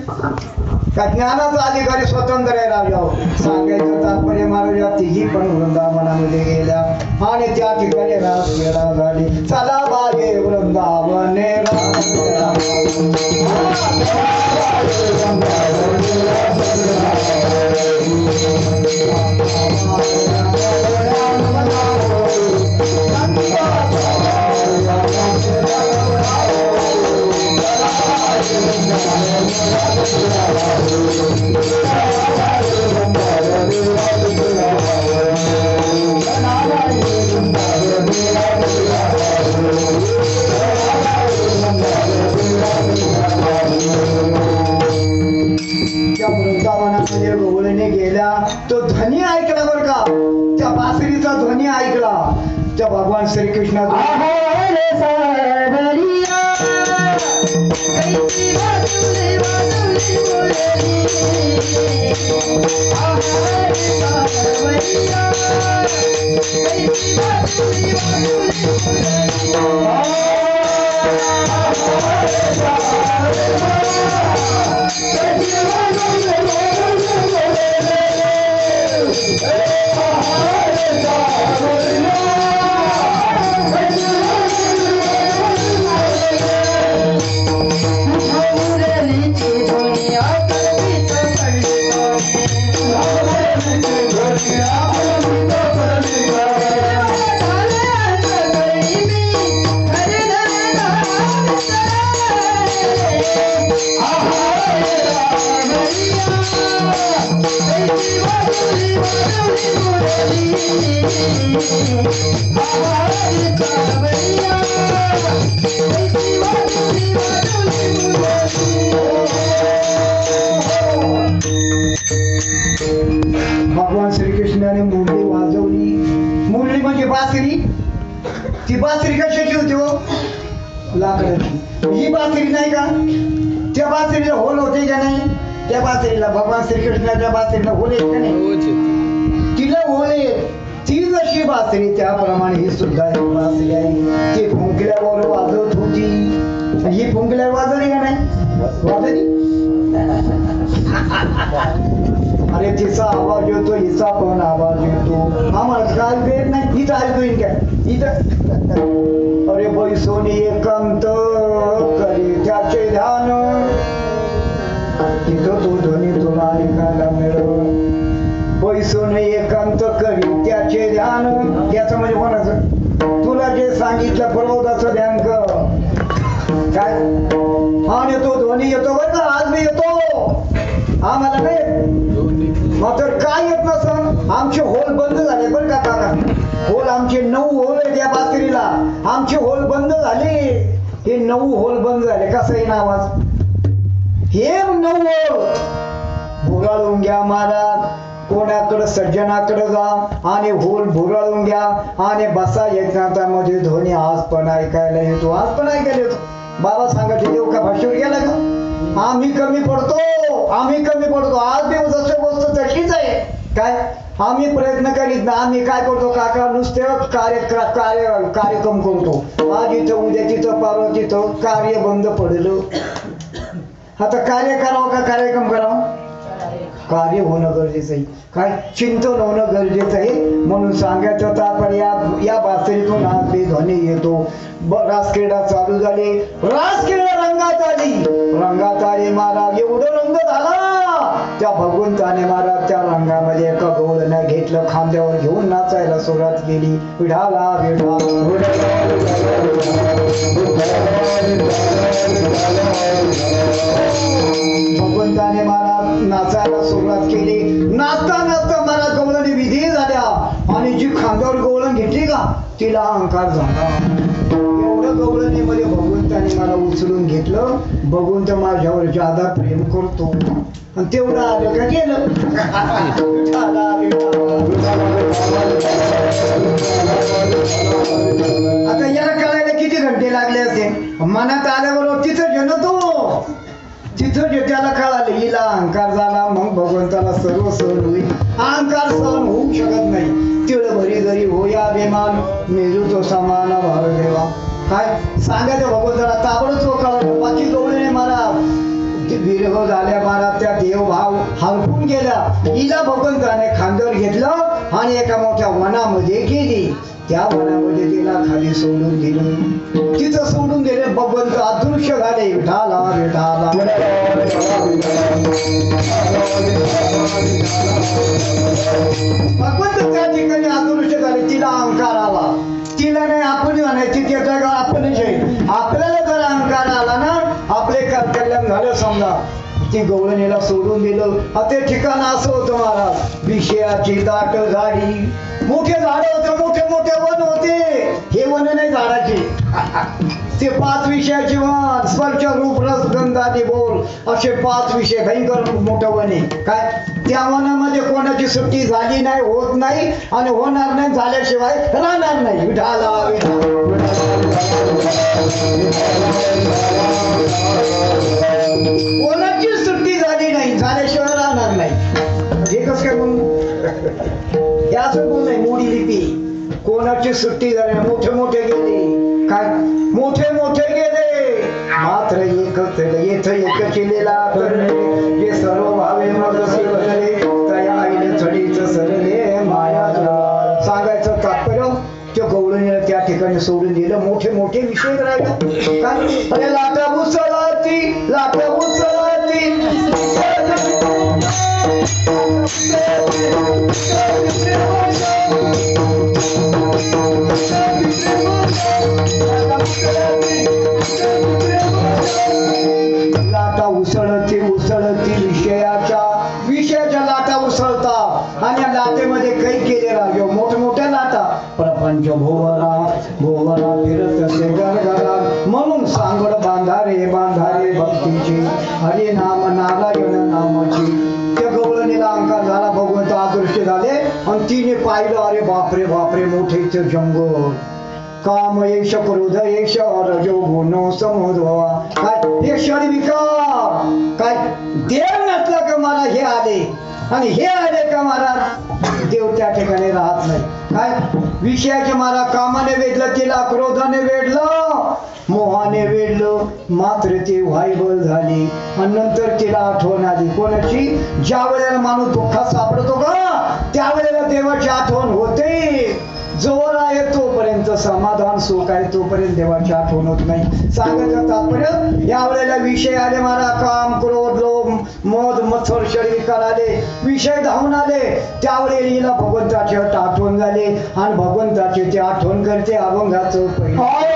का? ज्ञानाचा अधिकारी स्वतंत्र आहे राजा. सांगायचं तात्पर्य महाराज तिघी पण वृंदावनामध्ये गेल्या आणि त्या ठिकाणी रासक्रीडा झाली. चला बागे वृंदावने वृंदावनामध्ये गवळणी गेल्या. तो ध्वनी ऐकला बर का. त्या बासरीचा ध्वनी ऐकला. त्या भगवान श्रीकृष्णाचा भगवान श्रीकृष्णाने मुरली वाजवली. मुरली म्हणजे बासरी. ती बासरी कशाची होती हो? लाकडाची. ही बासरी नाही का? त्या बासरीला होल होते का नाही? त्या बासरीला भगवान श्रीकृष्णाच्या बासरीला होल येत का नाही? तिला होल येत. ती जशी बासरी त्याप्रमाणे ही सुद्धा एक बासरी आहे. ती फुंकल्यावर वाजवत होती. ही फुंकल्यावर वाजवली का नाही? वाजवली. अरे तिचा आवाज येतो, हिचा पण आवाज येतो. आम्हाला काय वेळ नाही. हिचा ऐकू येईल काय? इथं अरे बैसोनी एकांत करी त्याचे ध्यान. तिथं तो ध्वनी तुला ऐकायला मिळव. बैसोन एकांत करी त्याचे ध्यान. याचं म्हणजे कोणाचं? तुला जे सांगितलं प्रबोधाचं ध्यान कर. काय? आणि तो ध्वनी येतो बरं का. आज मी येतो. आम्हाला नाही मात्र काय येत नसन. आमचे होल बंद झाले बरं का काका. होल आमचे 9 होल आहे त्या बासरीला. आमचे होल बंद झाले. हे 9 होल बंद झाले. कसं येईन आवाज? हे 9 होल भुराळून घ्या महाराज. कोणाकडे सज्जनाकडे जा आणि होल भुराळून घ्या आणि बसा. एकनाथामध्ये ध्वनी आज पण ऐकायला येतो. आज पण ऐकायला येतो. बाबा सांगायचे देव का भाष्यावर गेला का? आम्ही कमी पडतो. आम्ही कमी पडतो. आज बी जसं वस्तू तशीच आहे. काय? आम्ही प्रयत्न करीत ना. आम्ही काय करतो काका? नुसते कार्यक्रम करतो. आज इथं उद्या तिथं परवा तिथं. कार्य बंद पडलं. आता कार्य करावं का कार्यक्रम करावं? कार्य होणं गरजेचं आहे. काय? चिंतन होणं गरजेचं आहे. म्हणून सांगायचं तात्पर्य या बासरीतून आज ध्वनी येतो. रासक्रीडा चालू झाली. रासक्रीडा रंगात आली. रंगात आली महाराज. एवढं रंग झाला त्या भगवंताने महाराज त्या रंगामध्ये एका गवळण घेतलं. खांद्यावर घेऊन नाचायला सुरुवात केली. विढाला विढा भगवंताने महाराज नाचायला सुरुवात केली. नाचता नाचता महाराज गवळणी विधी झाल्या आणि जी खांद्यावर गवळण घेतली का तिला अहंकार झाला. एवढं गवळणीमध्ये भगवंताने मला उचलून घेतलं. भगवंत माझ्यावर जादा प्रेम करतो आणि तेवढं आलं का गेलं. आता याला कळायला किती घंटे लागले असते. मनात आल्याबरोबर तिथं जनतो तिथं जे त्याला कळालं हिला अहंकार झाला. मग भगवंताला सर्व सहन होईल. अहंकार सहन होऊ शकत नाही. तिळ भरी जरी होया बेमान मेजू तो समान भाव देवा. काय सांगायचं भगवंताला ताबडतोब कळलं. बाकी गवळणे मला विरह झाल्या मला त्या देवभाव हरपून गेला. हिला भगवंताने खांद्यावर घेतलं आणि एका मोठ्या वनामध्ये गेली. त्या वनामध्ये तिला खाली सोडून दिलं. तिथं सोडून दिले. भगवंत अदृश्य झाले. विठाला विठाला भगवंत त्या ठिकाणी अदृश्य झाले. तिला अहंकार आला. तिला नाही आपण म्हणायची त्याचा का आपणच आहे. आपल्याला जर अहंकार आला ना आपले कल्याण झालं समजा. ती गवळणीला सोडून दिलं. ते ठिकाण असं होतं महाराज. विषयाची दाट झाडी. मोठे झाड होते. मोठे मोठे वन होते. हे वन नाही झाडाचे. ते 5 विषयाचे वन. स्पर्श रूप रस गंध आदी बोल असे 5 विषय भयंकर मोठं वन आहे. काय त्या वनामध्ये कोणाची सुट्टी झाली नाही होत नाही आणि होणार नाही. झाल्याशिवाय राहणार नाही. विठाला कोणाची सुट्टी झाली नाही झाल्याशिवाय राहणार नाही. हे कसं काय म्हणून हे असं बोल नाही. मोडी लिपी. कोणाची सुट्टी झाली. मोठे मोठे गेले. काय मोठे मोठे गेले मात्र एकच येथ एक केलेला करणे. जे सर्व भावे मग भरले तया आईले चढीच सरले माया. सांगायचं तात्पर्य त्या गवळणीला त्या ठिकाणी सोडून दिलं. मोठे मोठे विषय राहिले. काय अरे लाटा उसळती लाटा उसळती लाटा उसळती उसळती विषयाच्या लाटा उसळता. आणि या लाटेमध्ये काही केले राजे मोठमोठ्या लाटा. प्रपंच भोवरा भोवरा फिरत असे गरगरा. म्हणून सांगड बांधारे बांधारे भक्तीची हरी नाम नारायण नामाची. त्या गवळणीला अहंकार झाला. भगवंत अदृश्य झाले आणि तिने पाहिलं अरे बापरे बापरे मोठेच जंगल. काम येश क्रोध येश रजो गुण समोधवा. काय हे क्षण विकार. काय देव नसलं का मला हे आले आणि हे आले का महाराज देव त्या ठिकाणी राहत नाही. काय विषयाचे मला कामाने वेधलं. तिला क्रोधाने वेढलं मोहाने वेढलं. मात्र ती व्हायबल झाली आणि नंतर तिला आठवण आली. कोणाची? ज्या वेळेला माणूस दुःखात सापडतो का त्यावेळेला देवाची आठवण होते. जोर आहे तोपर्यंत समाधान सुख आहे तोपर्यंत देवाची आठवण होत नाही. सांगायचं तात्पर्य या वेळेला विषय आले मला. काम क्रोध लोभ मद मत्सर विकार आले. विषय धावून आले. त्यावेळेला हिला भगवंताची आठवण झाली आणि भगवंताची ती आठवण करते अभंगाचं पहिलं.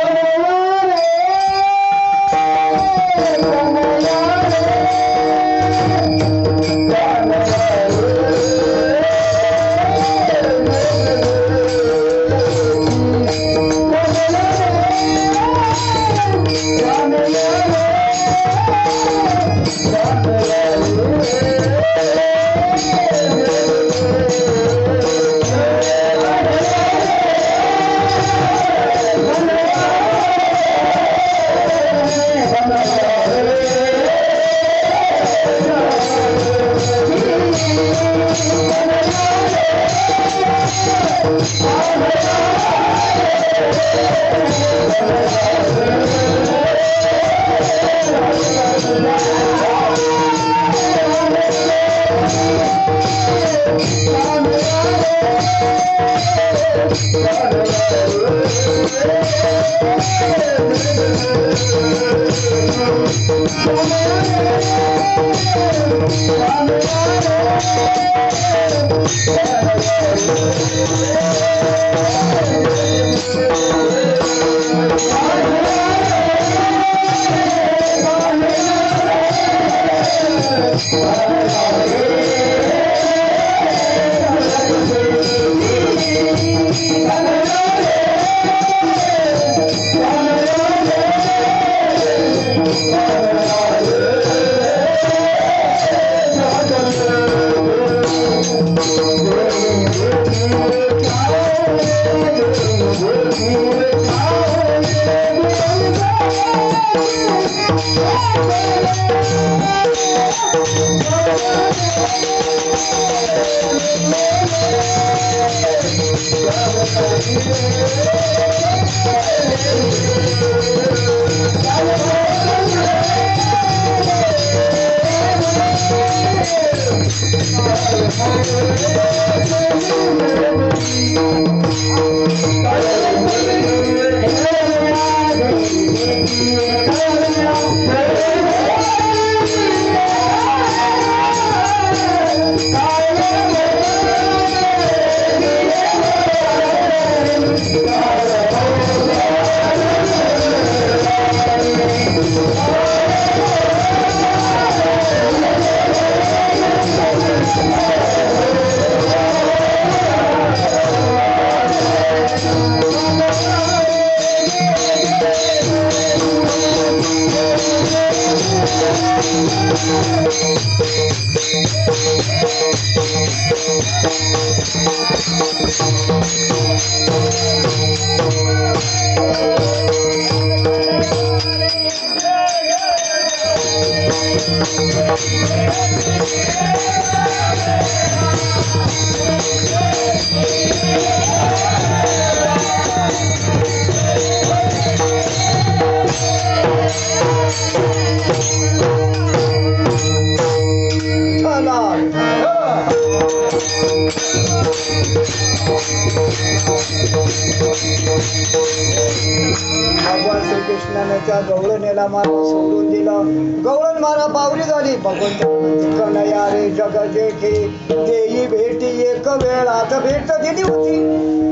भगवान श्रीकृष्णाने त्या गवळणीला मारा सोडून दिलं. गवळण मारा पावली झाली. भगवंत या रे जग जेठी देई भेटी एक वेळात भेट दिली होती.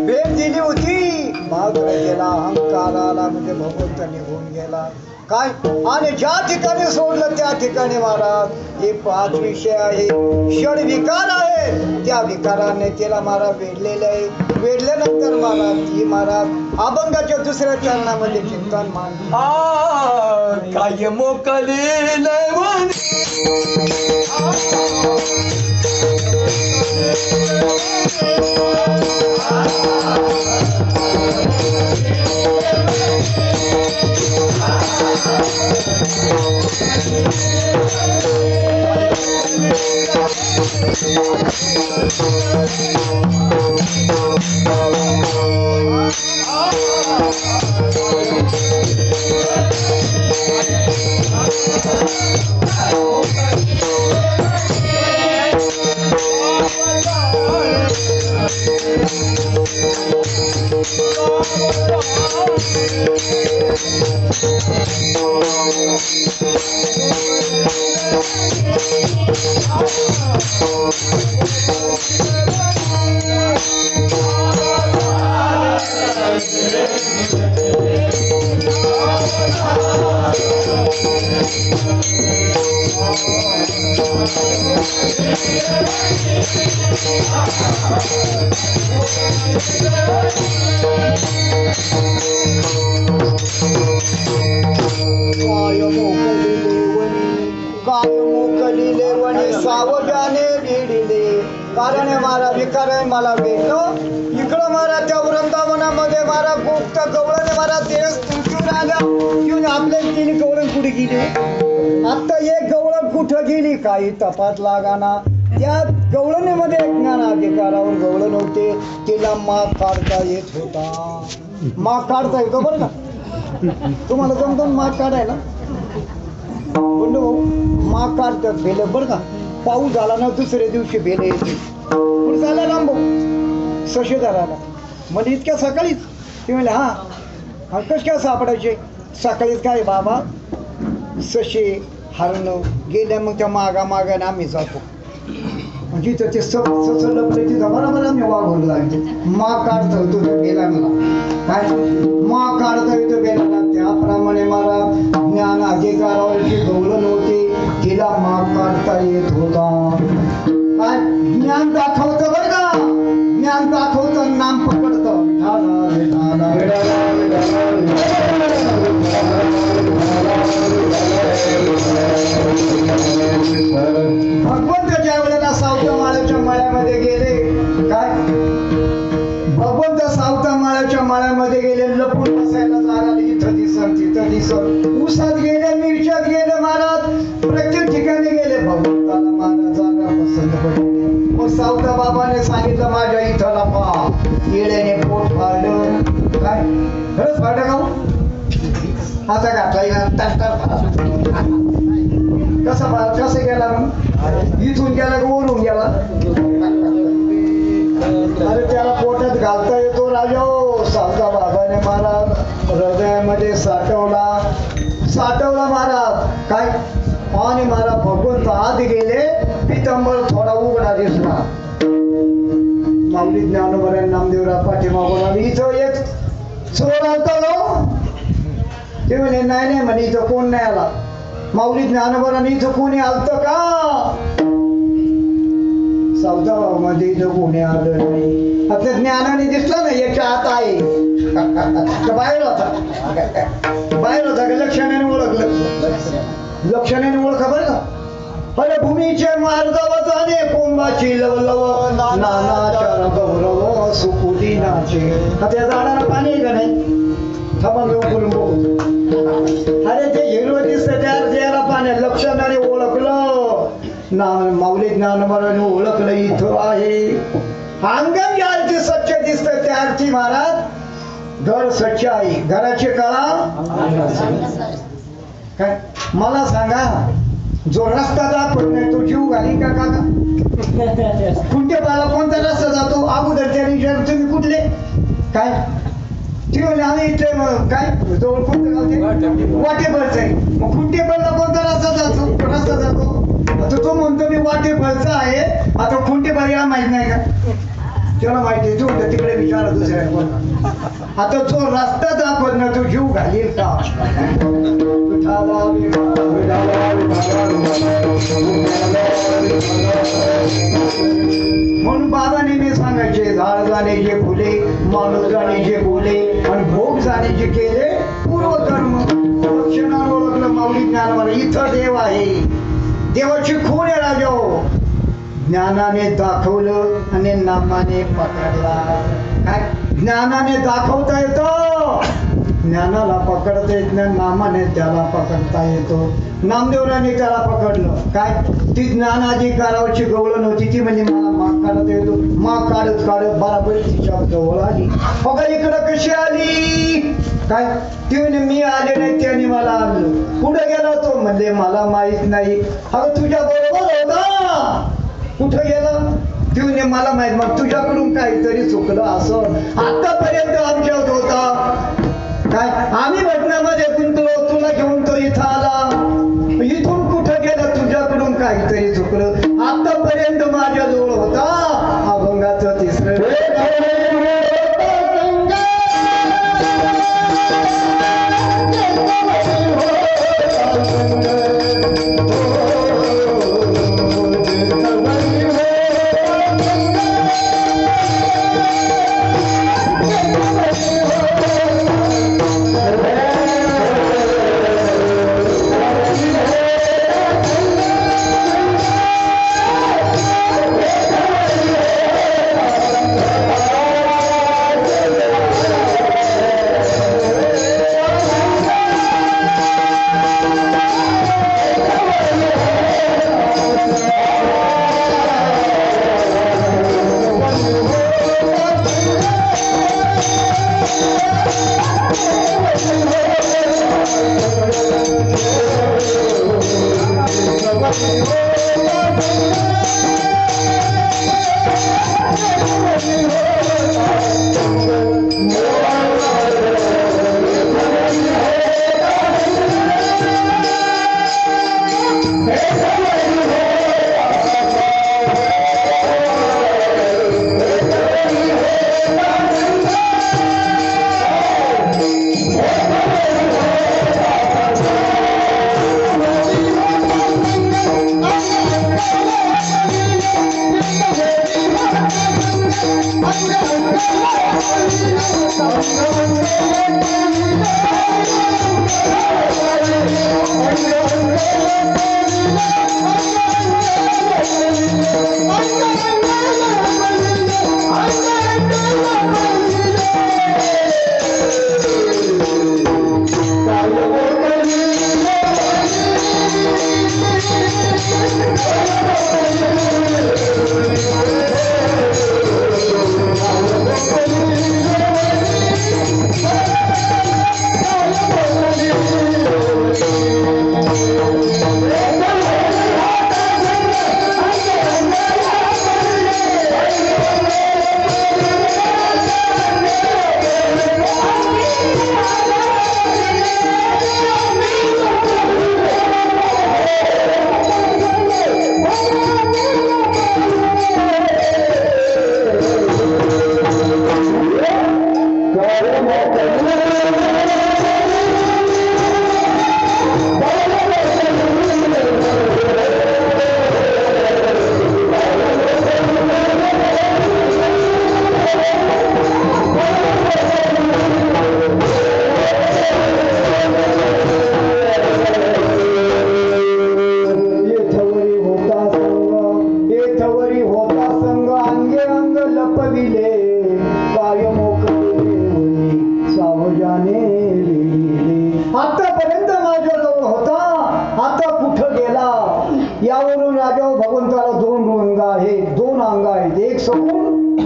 भेट दिली होती मात्र गेला अहंकाराला म्हणजे भगवंत निघून गेला. काय आणि ज्या ठिकाणी सोडलं त्या ठिकाणी महाराज हे 5 विषय आहे. षड विकार आहे. त्या विकाराने तिला महाराज वेढलेले आहे. वेढल्यानंतर महाराज ती महाराज अभंगाच्या दुसऱ्या चरणामध्ये चिंतन मान काय मोकली सावजाने भिडले कारण मारा विकार मला भेटलो. इकडं मारा त्या वृंदावनामध्ये मारा गुप्त गवळणे मारा देश तुमचून आल्या घेऊन आपल्या तिने गवळण कुठे गेली. आता एक गवळण कुठं गेली काही तपास लागाना. त्या गवळणीमध्ये ज्ञानाधिकारावर गवळण होते. तिला माग काढता येत होता. माग काढता येतो बरं का. तुम्हाला जमतो माग काढायला माग काढतात भेले बरं का. पाऊस झाला ना दुसऱ्या दिवशी भेले येते. पुढे झाला लांब सशे धराला म्हणजे इतक्या सकाळीच ते म्हणले हा कश काय सापडायचे सकाळीच काय बाबा सशे हरणं गेल्या मग त्या मागा मागाने आम्ही जातो म्हणजे ते लपले तिथं बरोबर आम्ही वागवलं लागते. माग काढता होतो तो बेलांना काय माग काढता येतो बेलांना. त्याप्रमाणे मला ज्ञान अधिकारावर जी गवळण होती तिला माग काढता येत होता. काय ज्ञान दाखवतं बरं का. ज्ञान दाखवतं नाम पकडतं. भगवंत ज्या वेळेला सावत्या माळ्याच्या माळ्यामध्ये गेले काय भगवंत सावत्या माळ्याच्या माळ्यामध्ये गेले. लपून बसायला जागा इथं दिसत तिथं दिसत. उसात गेले मिरच्यात गेले महाराज प्रत्येक ठिकाणी गेले. भगवंताला महाराज जागा पसंत पडली. मग सावता बाबा माऊलीचा माझ्या इथं लपा येड्याने पोट फाडलं काय खरंच फाडलं का हो? असा घातला कसं गेला मग इथून गेला का वरून गेला अरे त्याला पोटात घालता येतो राजा हो सावता बाबाने महाराज हृदयामध्ये साठवला महाराज काय आणि महाराज भगवंत आत गेले पितंबर थोडा उघडा दिसला माऊली ज्ञानोबा नामदेवराव पाठीमागून आली इथं एक चोर आलता लो ते म्हणे नाही म्हणे इथं कोण नाही आला माऊली ज्ञानोबा इथं कोणी आलत का चौदा मध्ये इथं कोणी आलं नाही आता ज्ञानाने दिसलं ना याच्या आत आहे बाहेर होता का लक्षणाने ओळखलं लक्षणाने ओळखा बरं का अरे भूमीचे मार्गवताने कोंबाची लवलव नानाचार गौरव सुकुलीनाचे त्या झाडाला पाणी आहे का नाही थांबा लवकर बघू अरे ते हिरवं दिसतं त्याला पाण्या लक्षणाने ओळखलं ना माऊली ज्ञानोबाने ओळखलं इथं आहे अंगण ज्या अर्थी स्वच्छ दिसतं त्या अर्थी महाराज घर स्वच्छ आहे घराची कळा काय मला सांगा जो रस्ता दाखवत नाही तो जीव घाली का काका कुंटेपाला कोणता रस्ता जातो अगोदर त्या विचार तुम्ही कुठले काय ती म्हणे आम्ही इथे काय जवळ कोणतं गाव ते वाटेभरचं आहे मग कुंटेपाला कोणता रस्ता जातो आता तो म्हणतो मी वाटेभरचा आहे आता कुंटेपाला याला माहित नाही का त्याला माहिती तू तिकडे विचारा दुसऱ्या कोण आता जो रस्ता दाखवत ना तो जीव घालील का म्हणून बाबा नेहमी सांगायचे झाड जाणे जे फुले माणूस जाणे जे बोले आणि भोग जाणे जे केले पूर्वकर्म लक्षणावर ओळखलं माऊली ज्ञान इथं देव आहे देवाची खूण आहे राजा ज्ञानाने दाखवलं आणि नामाने पकडला काय ज्ञानाने दाखवता येतो ज्ञानाला पकडता येत नाही नामाने त्याला पकडता येतो नामदेवराने त्याला पकडलं काय ती ज्ञानाधिकारावरची गवळ नव्हती ती म्हणजे मला माग काढता येतो माग काढत बराबर तिच्या जवळ आली बघा इकडं कशी आली काय ती म्हणजे मी आले नाही त्याने मला आणलं पुढे गेला तो म्हणजे मला माहित नाही अगं तुझ्या बरोबर होता कुठं गेला ती म्हणजे मला माहित मग तुझ्याकडून काहीतरी चुकलं असं आतापर्यंत आमच्यात होता काय आम्ही घटनामध्ये गुंतलो तुला घेऊन तो इथं आला इथून कुठं गेला तुझ्याकडून काहीतरी चुकलं आतापर्यंत माझ्या जवळ होता अभंगाचं तिसरं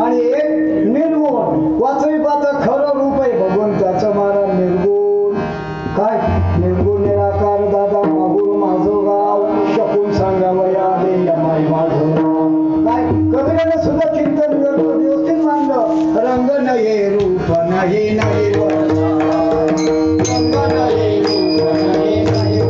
आणि एक निर्गुण वाचवी पाहता खरं रूप आहे भगवंताचं महाराज निर्गुण काय निर्गुण निराकार दादा मागून माझं गाव शकून सांगावं या दे माई माझं काय कबीराने सुद्धा चिंतन करतो व्यवस्थित मानलं रंग नाही रूप नाही नाही रंग नाही रूप नाही नाही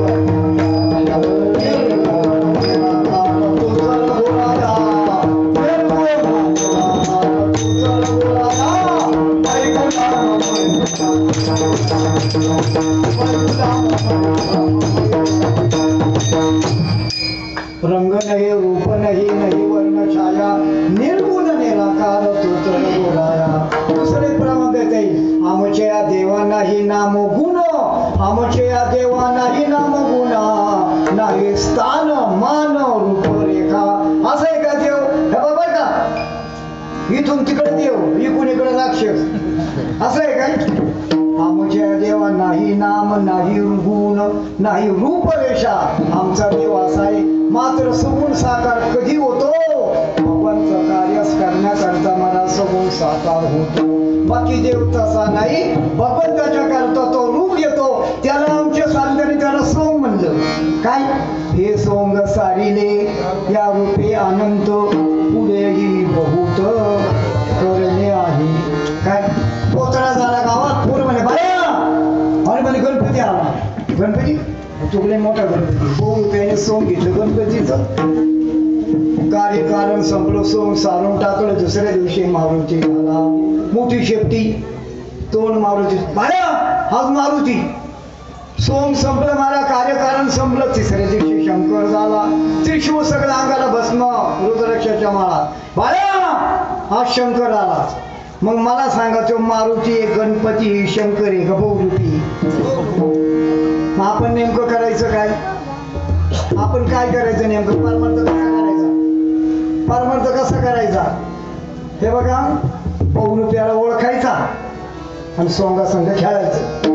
रंग नाही रूप नाही नाही वर्ण छाया निर्गुण निराकार तोच बोलाया दुसरे प्रमाण देते आमच्या देवा नाही नाम गुण आमच्या देवा नाही नाम गुण नाही स्थान मान रूप रेखा असं आहे का देव हे बाबा का इथून तिकडे देव इकडून इकडे राक्षस असं आहे काय आमच्या देवा नाही नाम नाही गुण नाही रूप रेषा आमचा देव असा आहे मात्र सगुण साकार कधी होतो भगवानचं कार्य करण्याकरता मला सगुण साकार होतो बाकी देव तसा नाही भगवंताच्या करता तो रूप येतो त्याला आमच्या साधनाने त्याला सोंग म्हणलं काय हे सोंग सारिले या रूपे अनंत पुढेही बहुत करणे आहे काय पोतळा झाला गावात पोर म्हणे बाया आणि म्हणे गणपती आला गणपती तुकडे मोठा गणपती बोल त्याने सोंग घेतलं गणपतीचं कार्यकारण संपलं सोंग सारून टाकलं दुसऱ्या दिवशी मारुती आला मोठी शेपटी तोंड मारुती बाया आज मारुती सोंग संपलं मला कार्यकारण संपलं तिसऱ्या दिवशी शंकर झाला त्रिशूळ सगळ्या अंगाला भस्म रुद्राक्षाच्या माळा बाया आज शंकर आला मग मला सांगा तो मारुती गणपती शंकर आहे का बहुरूपी आपण नेमकं करायचं काय आपण काय करायचं नेमकं परमार्थ कसा करायचा परमार्थ कसा करायचा हे बघा बहुरूपीला ओळखायचा आणि सोंगा संघ खेळायचं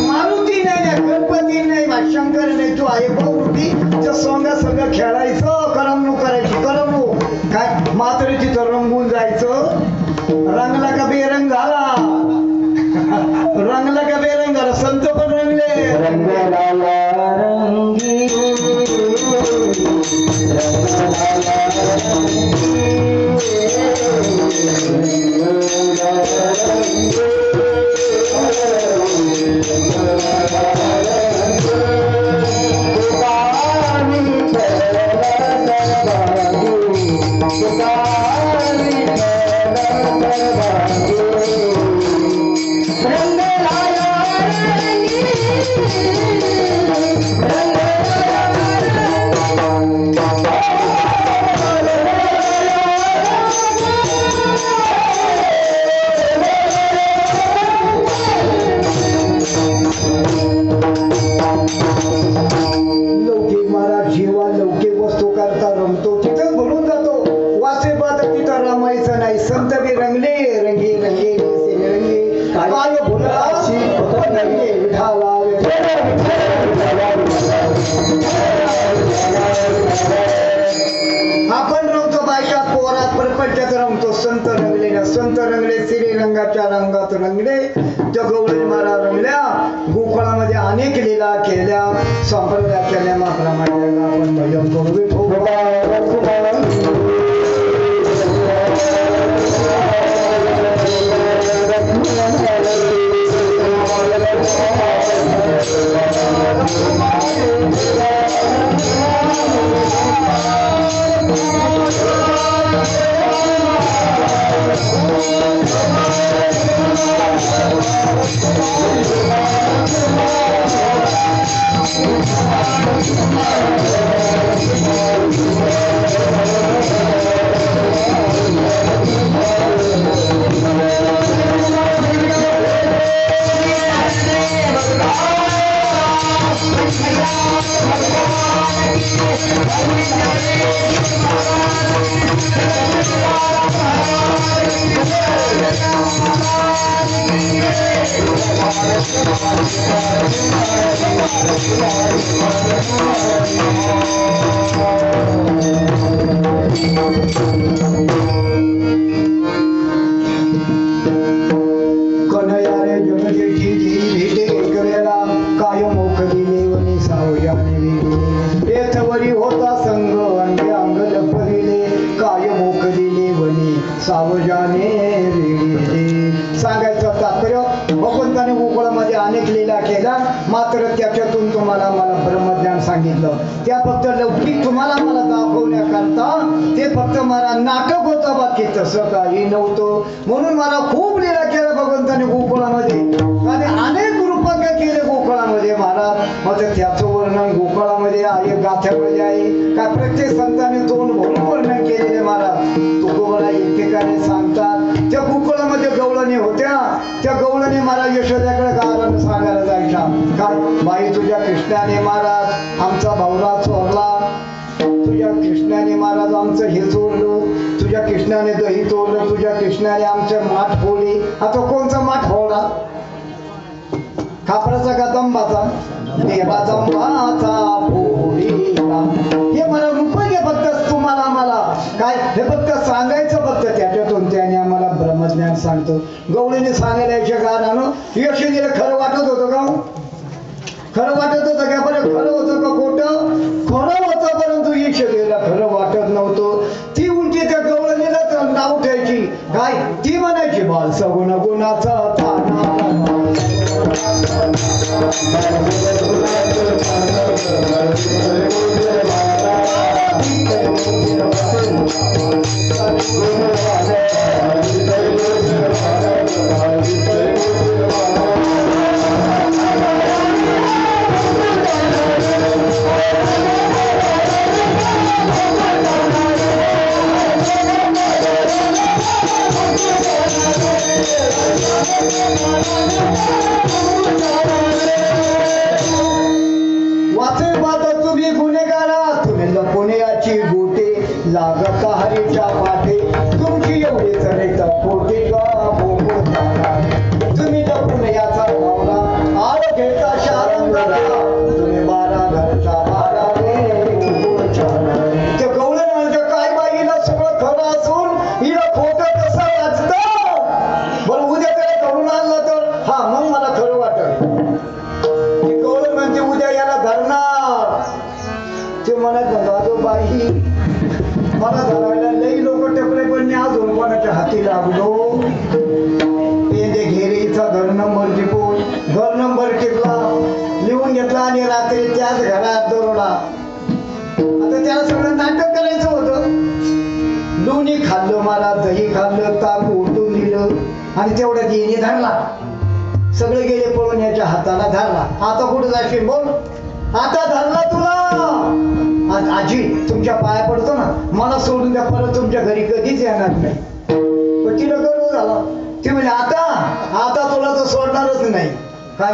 मारुती नाही गणपती नाही शंकर नाही तू आहे बहुरूपी त्या सोंगा संघ खेळायचं करमणूक करायची करमणूक काय मात्र तिथं रंगून जायचं रंगला का बेरंग झाला रंगला का बेरंग झाला संत पण रंगले आपण रंगतो बायका पोरात प्रपंचात रंगतो संत रंगले संत रंगले श्रीरंगाच्या रंगात रंगले त्या गवळी मारा रंगल्या गोकुळामध्ये अनेक लीला केल्या संप्रदाय केल्या मात्रामध्ये आपण भजन करू सावजाने रेडी. सांगायचं तात्पर्य भगवंताने गोकुळामध्ये अनेक लीला केल्या, मात्र त्याच्यातून तुम्हाला मला ब्रह्मज्ञान सांगितलं. त्या फक्त लौकिक तुम्हाला मला दाखवण्याकरता ते फक्त मला नाटक होतं, बाकी तसं काही नव्हतं. म्हणून मला खूप लीला केल्या भगवंताने गोकुळामध्ये आणि अनेक रूपक केले गोकुळामध्ये महाराज. मग त्याचं वर्णन गोकुळामध्ये आहे, गाथ्यामध्ये आहे का प्रत्येक संतांनी तोंड भरून वर्णन केलेले महाराज. तुकोबरा एक ठिकाणी सांगतात त्या गोकुळामध्ये गवळणी होत्या, त्या गवळणी महाराज यशोद्याकडे गावाला सांगायला जायच्या, काय बाई तुझ्या कृष्णाने महाराज आमचा भावरा चोरला, तुझ्या कृष्णाने महाराज आमचं हे चोरलं, तुझ्या कृष्णाने दही चोरलं, तुझ्या कृष्णाने आमचं माठ फोडली. आता कोणचा माठ फोडला? खापराचा का तंबाचा? देवाचा माथा फोडीला. हे मला रूप आहे फक्त तुम्हाला मला काय हे फक्त सांगायचं, फक्त त्याच्यातून त्याने आम्हाला ब्रह्मज्ञान सांगतो. गवळीने सांगायला याच्या कारणानं यशोदेला खरं वाटत होतं का? खरं वाटत होतं का? बरं खरं होतं का खोटं? खरं होतं, परंतु यशोदेला खरं वाटत नव्हतं. ती उलटी त्या गवळणीला नाव ठेवायची, काय ती म्हणायची बाल सगुण गुणाचा ताना. वाचे पाहता तुम्ही गुन्हेगारा, तुम्ही लपुण्याची गोटे लागता हरीच्या पाठे, तुमची एवढी जरे पोटे का बोलताना. तुम्ही लपून याचा भावना आळ घेता शारंगाला, तुम्ही बारा घरचा बारा रे. ते गवळण म्हणजे काय बाईला सगळं खरं असून हिला खोटं कसं वाचतं? बरं उद्या त्याला करून आणलं तर हा मग मला खरं वाटत. गवळण म्हणजे उद्या याला धरणार. ते म्हणत म्हणतो बाई मला धरायला लई लोक टपले, पण मी अजून कोणाच्या हाती लागलो. पेंदे घेरीचा घर नंबर टिपून घर नंबर टिपला, लिहून घेतला आणि रात्री त्याच घरात दरोडा. आता त्याला सगळं नाटक करायचं होतं. लोणी खाल्लं मला, दही खाल्लं, ताक उलटून दिलं आणि तेवढ्यात येणे धरला. सगळे गेले पळून, याच्या हाताला धरला. आता कुठं जाशील बोल? आता धरला तुला. आजी तुमच्या पाया पडतो ना, मला सोडून द्या, परत तुमच्या घरी कधीच येणार नाही. पण तिला गर्व झाला. ती म्हणजे आता तुला तर सोडणारच नाही. काय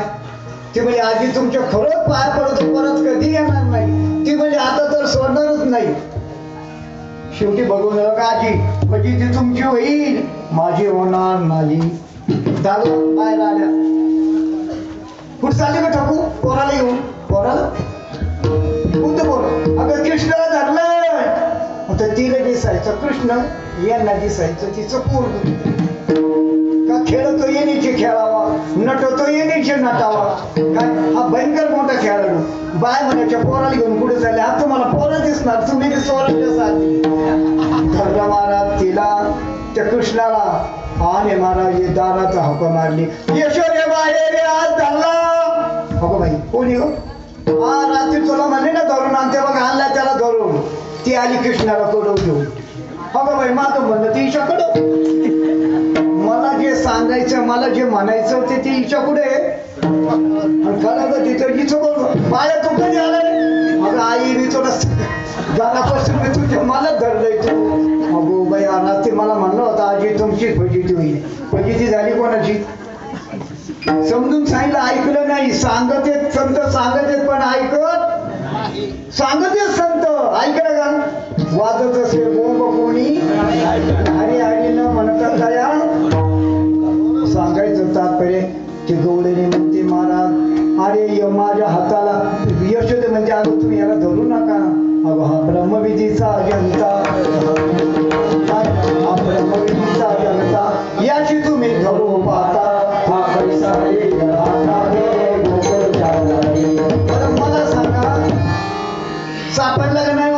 ती म्हणजे आजी तुमच्या खरंच पाया पडतो, परत कधी येणार नाही. ती म्हणजे आता तर सोडणारच नाही. शेवटी बघून का आजी म्हणजे ती तुमची होईल, माझी होणार नाही. झालं बाहेर आल्या. कुठं चालले का ठाकू? पोराला घेऊन. पोराला कोणतं पोर? अगं कृष्णाला धरलंय. आता तिला दिसायचं कृष्ण, यांना दिसायचं तिचं पोर. का खेळतो येणीचे खेळावा, नटतो येणीचे नटावा. काय हा भयंकर मोठा खेळाडू. बाय म्हणायच्या पोराला घेऊन कुठे चालले? हा तुम्हाला पोरं दिसणार, तुम्ही बी सोराच्या साथी. धरला महाराज तिला, त्या कृष्णाला, आणि महाराज दाराचा हक्क मारली. यशोदे बाहेर आज धरला. अगो बाई कोणी हो? हा रात्री तुला म्हणले ना धरून आणते बघ, आणला त्याला धरून. ती आली कृष्णाला कडव घेऊन. अगं बाई माझं म्हणलं ती ईशा कडव. मला जे सांगायचं, मला जे म्हणायचं होते ते ईशा कुठे? कळलं तिथं हिचं बोल बाया तू कधी आला रे? अगं आई मी तुला गाण्यापासून मी तुझ्या मला धरलंय तू. अगो बाई रात्री मला म्हणलं होतं आजी तुमची फजिती होईल. फजिती झाली कोणाची? समजून सांगितलं, ऐकलं नाही. सांगत येत संत, सांगत येत पण ऐकत, सांगत येत संत ऐकलं का? वाजत असे बोंब कोणी हरी हरी न म्हणतात दया. सांगायचं तात्पर्य ते गवळीने म्हणते महाराज अरे माझ्या हाताला यशोदे म्हणजे अगं तुम्ही याला धरू नका. अगं हा ब्रह्मविधीचा जनता, हा ब्रह्मविधीचा जनता, याची तुम्ही धरू पाहता. मला सांगा सापडला का नाही?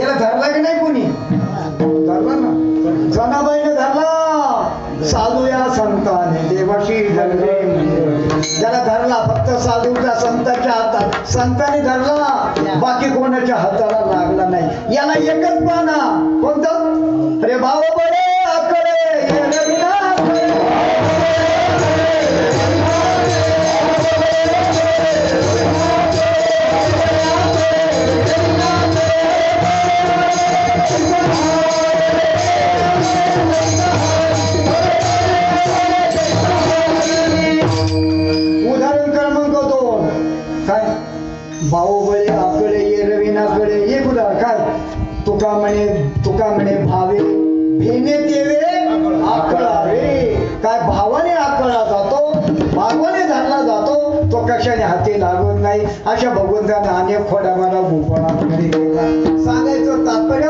याला धरला का नाही कोणी? धरला ना, जनाबाईने धरला संतांनी धरला, बाकी कोणाच्या हाताला लागला नाही. याला एकच पाना कोणतं? अरे भाव बळे आकडे ये रविना आकडे. उदाहरण क्रमांक 2 काय? बाहुबळी आकडे ये रविनाकडे. एक उदाहरण काय? तुका म्हणे भावे भेने तेवे आकळा रे. काय भावाने आकळला जातो, भावाने धरला जातो, तो कशाने हाती लागत नाही. अशा भगवंताने अनेक खोड्यामारा गोपाळाकडे केला. सांगायचं तात्पर्य,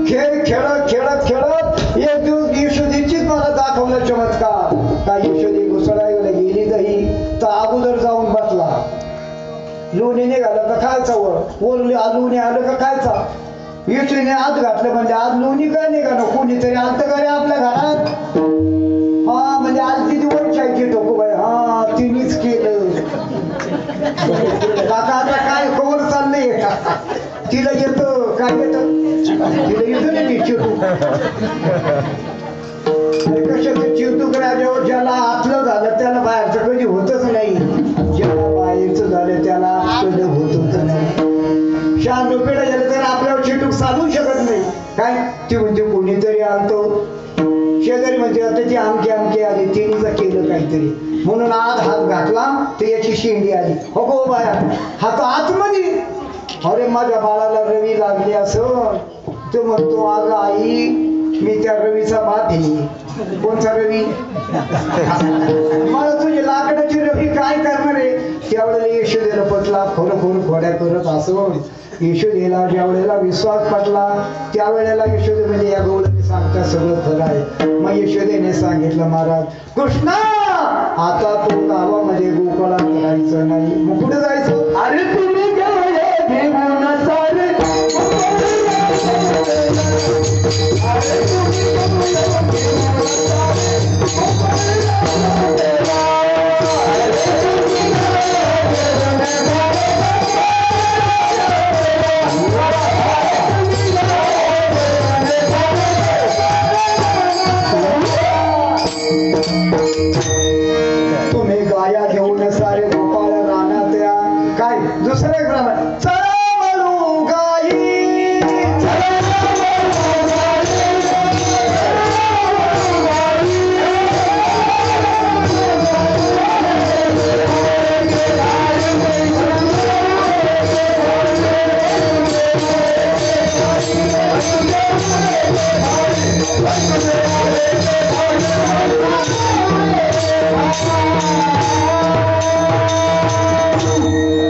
खेळ खेळत खेळत खेळत एक दिवस यशोदेचीच मला दाखवलं चमत्कार. का यशोदी घुसळायला गेली दही तर अगोदर जाऊन बसला. लोणी निघालं का खायचा वर लोणी आलं का खायचा. यशोदीने आत घातलं म्हणजे आज लोणी काय निघालं, कोणीतरी आलत का रे आपल्या घरात. हा म्हणजे आज तिथे वरच्याची ठोकूबाई, हा तिनेच केलं. काका आता काय कवर चाललंय. तिला येतं काय येतं, तिला येतं ना ती चिरू. कशाचं चिरतुक राजावर ज्याला आतलं झालं त्याला बाहेरचं कधी होतच नाही. ज्याला बाहेरचं झालं त्याला कधी होतच नाही. शान रुपये झालं तर आपल्यावर चिटूक चालू शकत नाही. काय ती म्हणजे कोणीतरी आलतो, शेजारी म्हणजे आता ती आमकी आली, तिने केलं काहीतरी म्हणून आज हात घातला तर याची शेंडी आली. हो गो बाया हात आतमध्ये. अरे माझ्या बाळाला रवी लागली असं. तो म्हणतो अगं आई मी त्या रवीचा बाप आहे. कोणता रवी? मला तुझी लाकडाची रवी काय करणार आहे. त्यावेळेला यशोदेला पटला, खरोखर खोड्या करत असं. यशोदेला ज्या वेळेला विश्वास पटला त्यावेळेला यशोदे म्हणजे या गवळणी सांगता सगळं खरं आहे. मग यशोदेने सांगितलं महाराज कृष्णा आता तो गावामध्ये गोकुळात करायचं नाही. मग कुठे जायचं? अरे तुम्ही घेऊन सारे तुम्ही गाया घेऊन सारे गोपाळ रानात या. काय दुसरे क्रम चळवळू गाई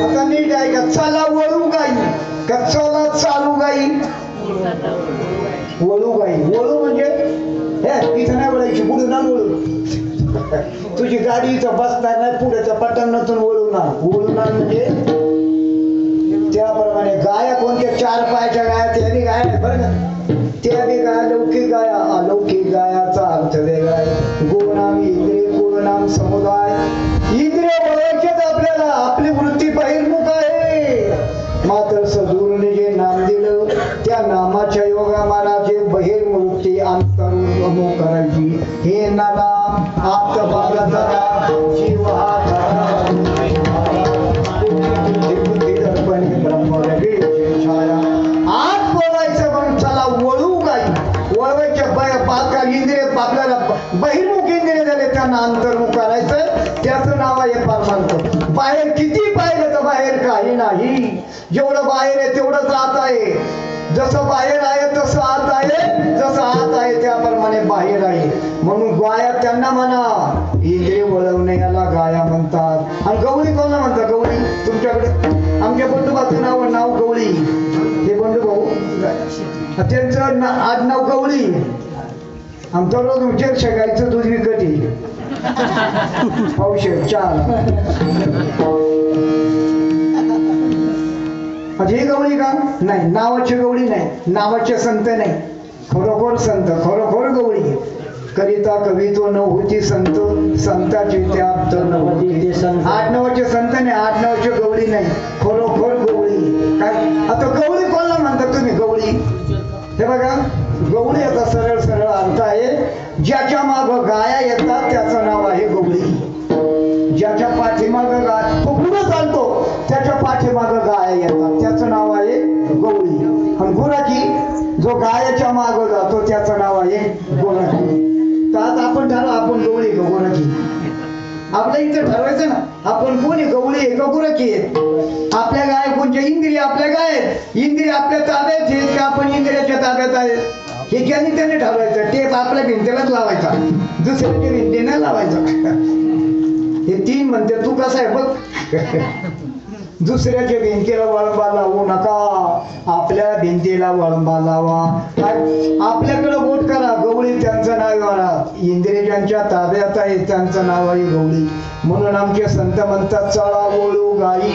आता नीट आहे का? चला वळू गाई का चला चालू गाई? वळू गाई. वळू म्हणजे हे इथं नाही वळायची, पुढे ना वळू. तुझी गाडी इथं बसणार नाही, पुढेच्या पट्ट्यातून वळूणार. वळूणार म्हणजे त्याप्रमाणे गाया कोणत्या? 4 पायाच्या गाया त्या बी गाया आहेत बरं का. त्या बी गाया लौकिक गाया. अलौकिक गायाचा अर्थ वेगळा आहे. गोनाम इंद्रिय गुणनाम समुदाय. इंद्रिय वळायचेच आपल्याला, आपली वृत्ती बहिर्मुख आहे. मात्र सद्गुरूने जे नाम दिलं त्या नामाच्या योगा मानाचे बहिर्वृत्ती अंतर्मुख करायची. हे नाम आत्मभाग जरा जीव हा आत बोलायचं म्हणून चला वळू गाई. वळवायच्या पाका इंद्रिय आपल्याला बहिर्मुख इंद्रिय झाले त्यांना अंतर्मुख करायचं. त्याचं नाव आहे परमार्थ. बाहेर किती पाहिलं तर बाहेर काही नाही. जेवढं बाहेर आहे तेवढंच आत आहे. जसं बाहेर आहे तसं आत आहे, जसं आत आहे त्याप्रमाणे बाहेर आहे. म्हणून गाया त्यांना म्हणा. इंद्रिय वळवणे याला गाया म्हणतात. आणि गवळी कोणा म्हणतात? गवळी तुमच्याकडे आमच्या बंधुभाचं नाव गवळी. हे बंधू भाऊ त्यांचं आडनाव गवळी. आमचा रोज उचेर शेकायचं दूध विकत येईल. औषध 4 ही गवळी का? नाही, नावाची गवळी नाही, नावाचे संत नाही. खरोखर संत, खरोखर गवळी. करिता कवित्व न होती संत, संताची त्याप्त न होती संत. 8 9चे संत नाही, 8 9चे गवळी नाही. खरोखर काय आता गवळी कोणाला म्हणतात तुम्ही? गवळी हे बघा, गवळी याचा सरळ सरळ अर्थ आहे ज्याच्या माग गाया येतात त्याचं नाव आहे गवळी. ज्याच्या पाठीमाग गाय तो पुढे चालतो त्याच्या पाठीमाग गाया येतात त्याचं नाव आहे गवळी. आणि गुराखी जो गायाच्या माग जातो त्याचं नाव आहे गुराखी. तर आज आपण ठरवू आपण गवळी का गुराखी? आपल्या इथं ठरवायचं ना आपण कोणी गवळी आहे का गुराखी आहे? आपल्या गाय कोणत्या? इंद्रिय आपल्या गाय आहेत. इंद्रिय आपल्या ताब्यात आहेत का आपण इंद्रियाच्या ताब्यात आहेत? हे ज्यांनी त्याने ठरवायचं. टेप आपल्या भिंतीलाच लावायचा, दुसऱ्याच्या भिंतीने लावायचा. हे तीन म्हणते तू कसा आहे बघ. दुसऱ्याच्या भिंतीला वळंबा लावू नका, आपल्या भिंतीला वळंबा लावा. आपल्याकडे बोट करा, गवळी त्यांचं नाव आहे. इंद्रिय ज्यांच्या ताब्यात आहे त्यांचं नाव आहे गवळी. म्हणून आमचे संत म्हणतात चळा वळू गाई.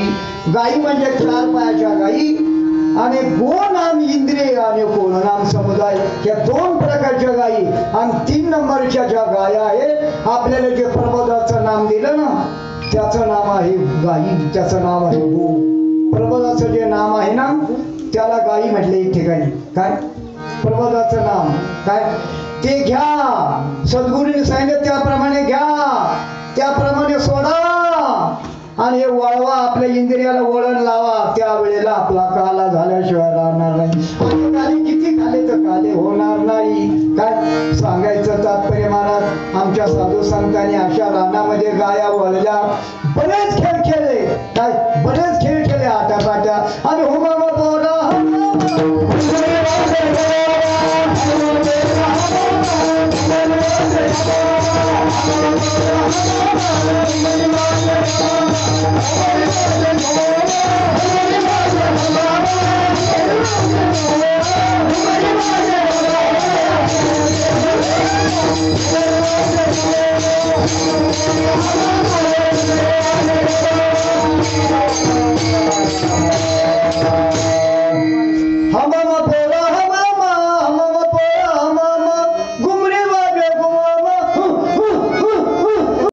गाई म्हणजे 4 पायाच्या गाई आणि गो नाम इंद्रिय आणि कोण नाम समुदाय, या 2 प्रकारच्या गायी. आणि 3 नंबरच्या ज्या गाया आहेत आपल्याला जे प्रबोधाचं नाम दिलं ना त्याचं नाम आहे गाई, त्याचं नाव आहे गो. प्रबोधाचं जे नाम आहे ना त्याला गाई म्हटले एक ठिकाणी. काय प्रबोधाचं नाम काय ते घ्या, सद्गुरूने सांगितलं त्याप्रमाणे घ्या, त्याप्रमाणे सोडा आणि हे वळवा. आपल्या इंद्रियाला वळण लावा, त्यावेळेला आपला काला झाल्याशिवाय राहणार नाही. आणि काली किती खाले तर काले होणार नाही. काय सांगायचं तात्पर्य महाराज, आमच्या साधू संतांनी अशा रानामध्ये गाया वळल्या, बरेच खेळ खेळले. काय बरेच खेळ खेळले, आटापाट्या आणि हो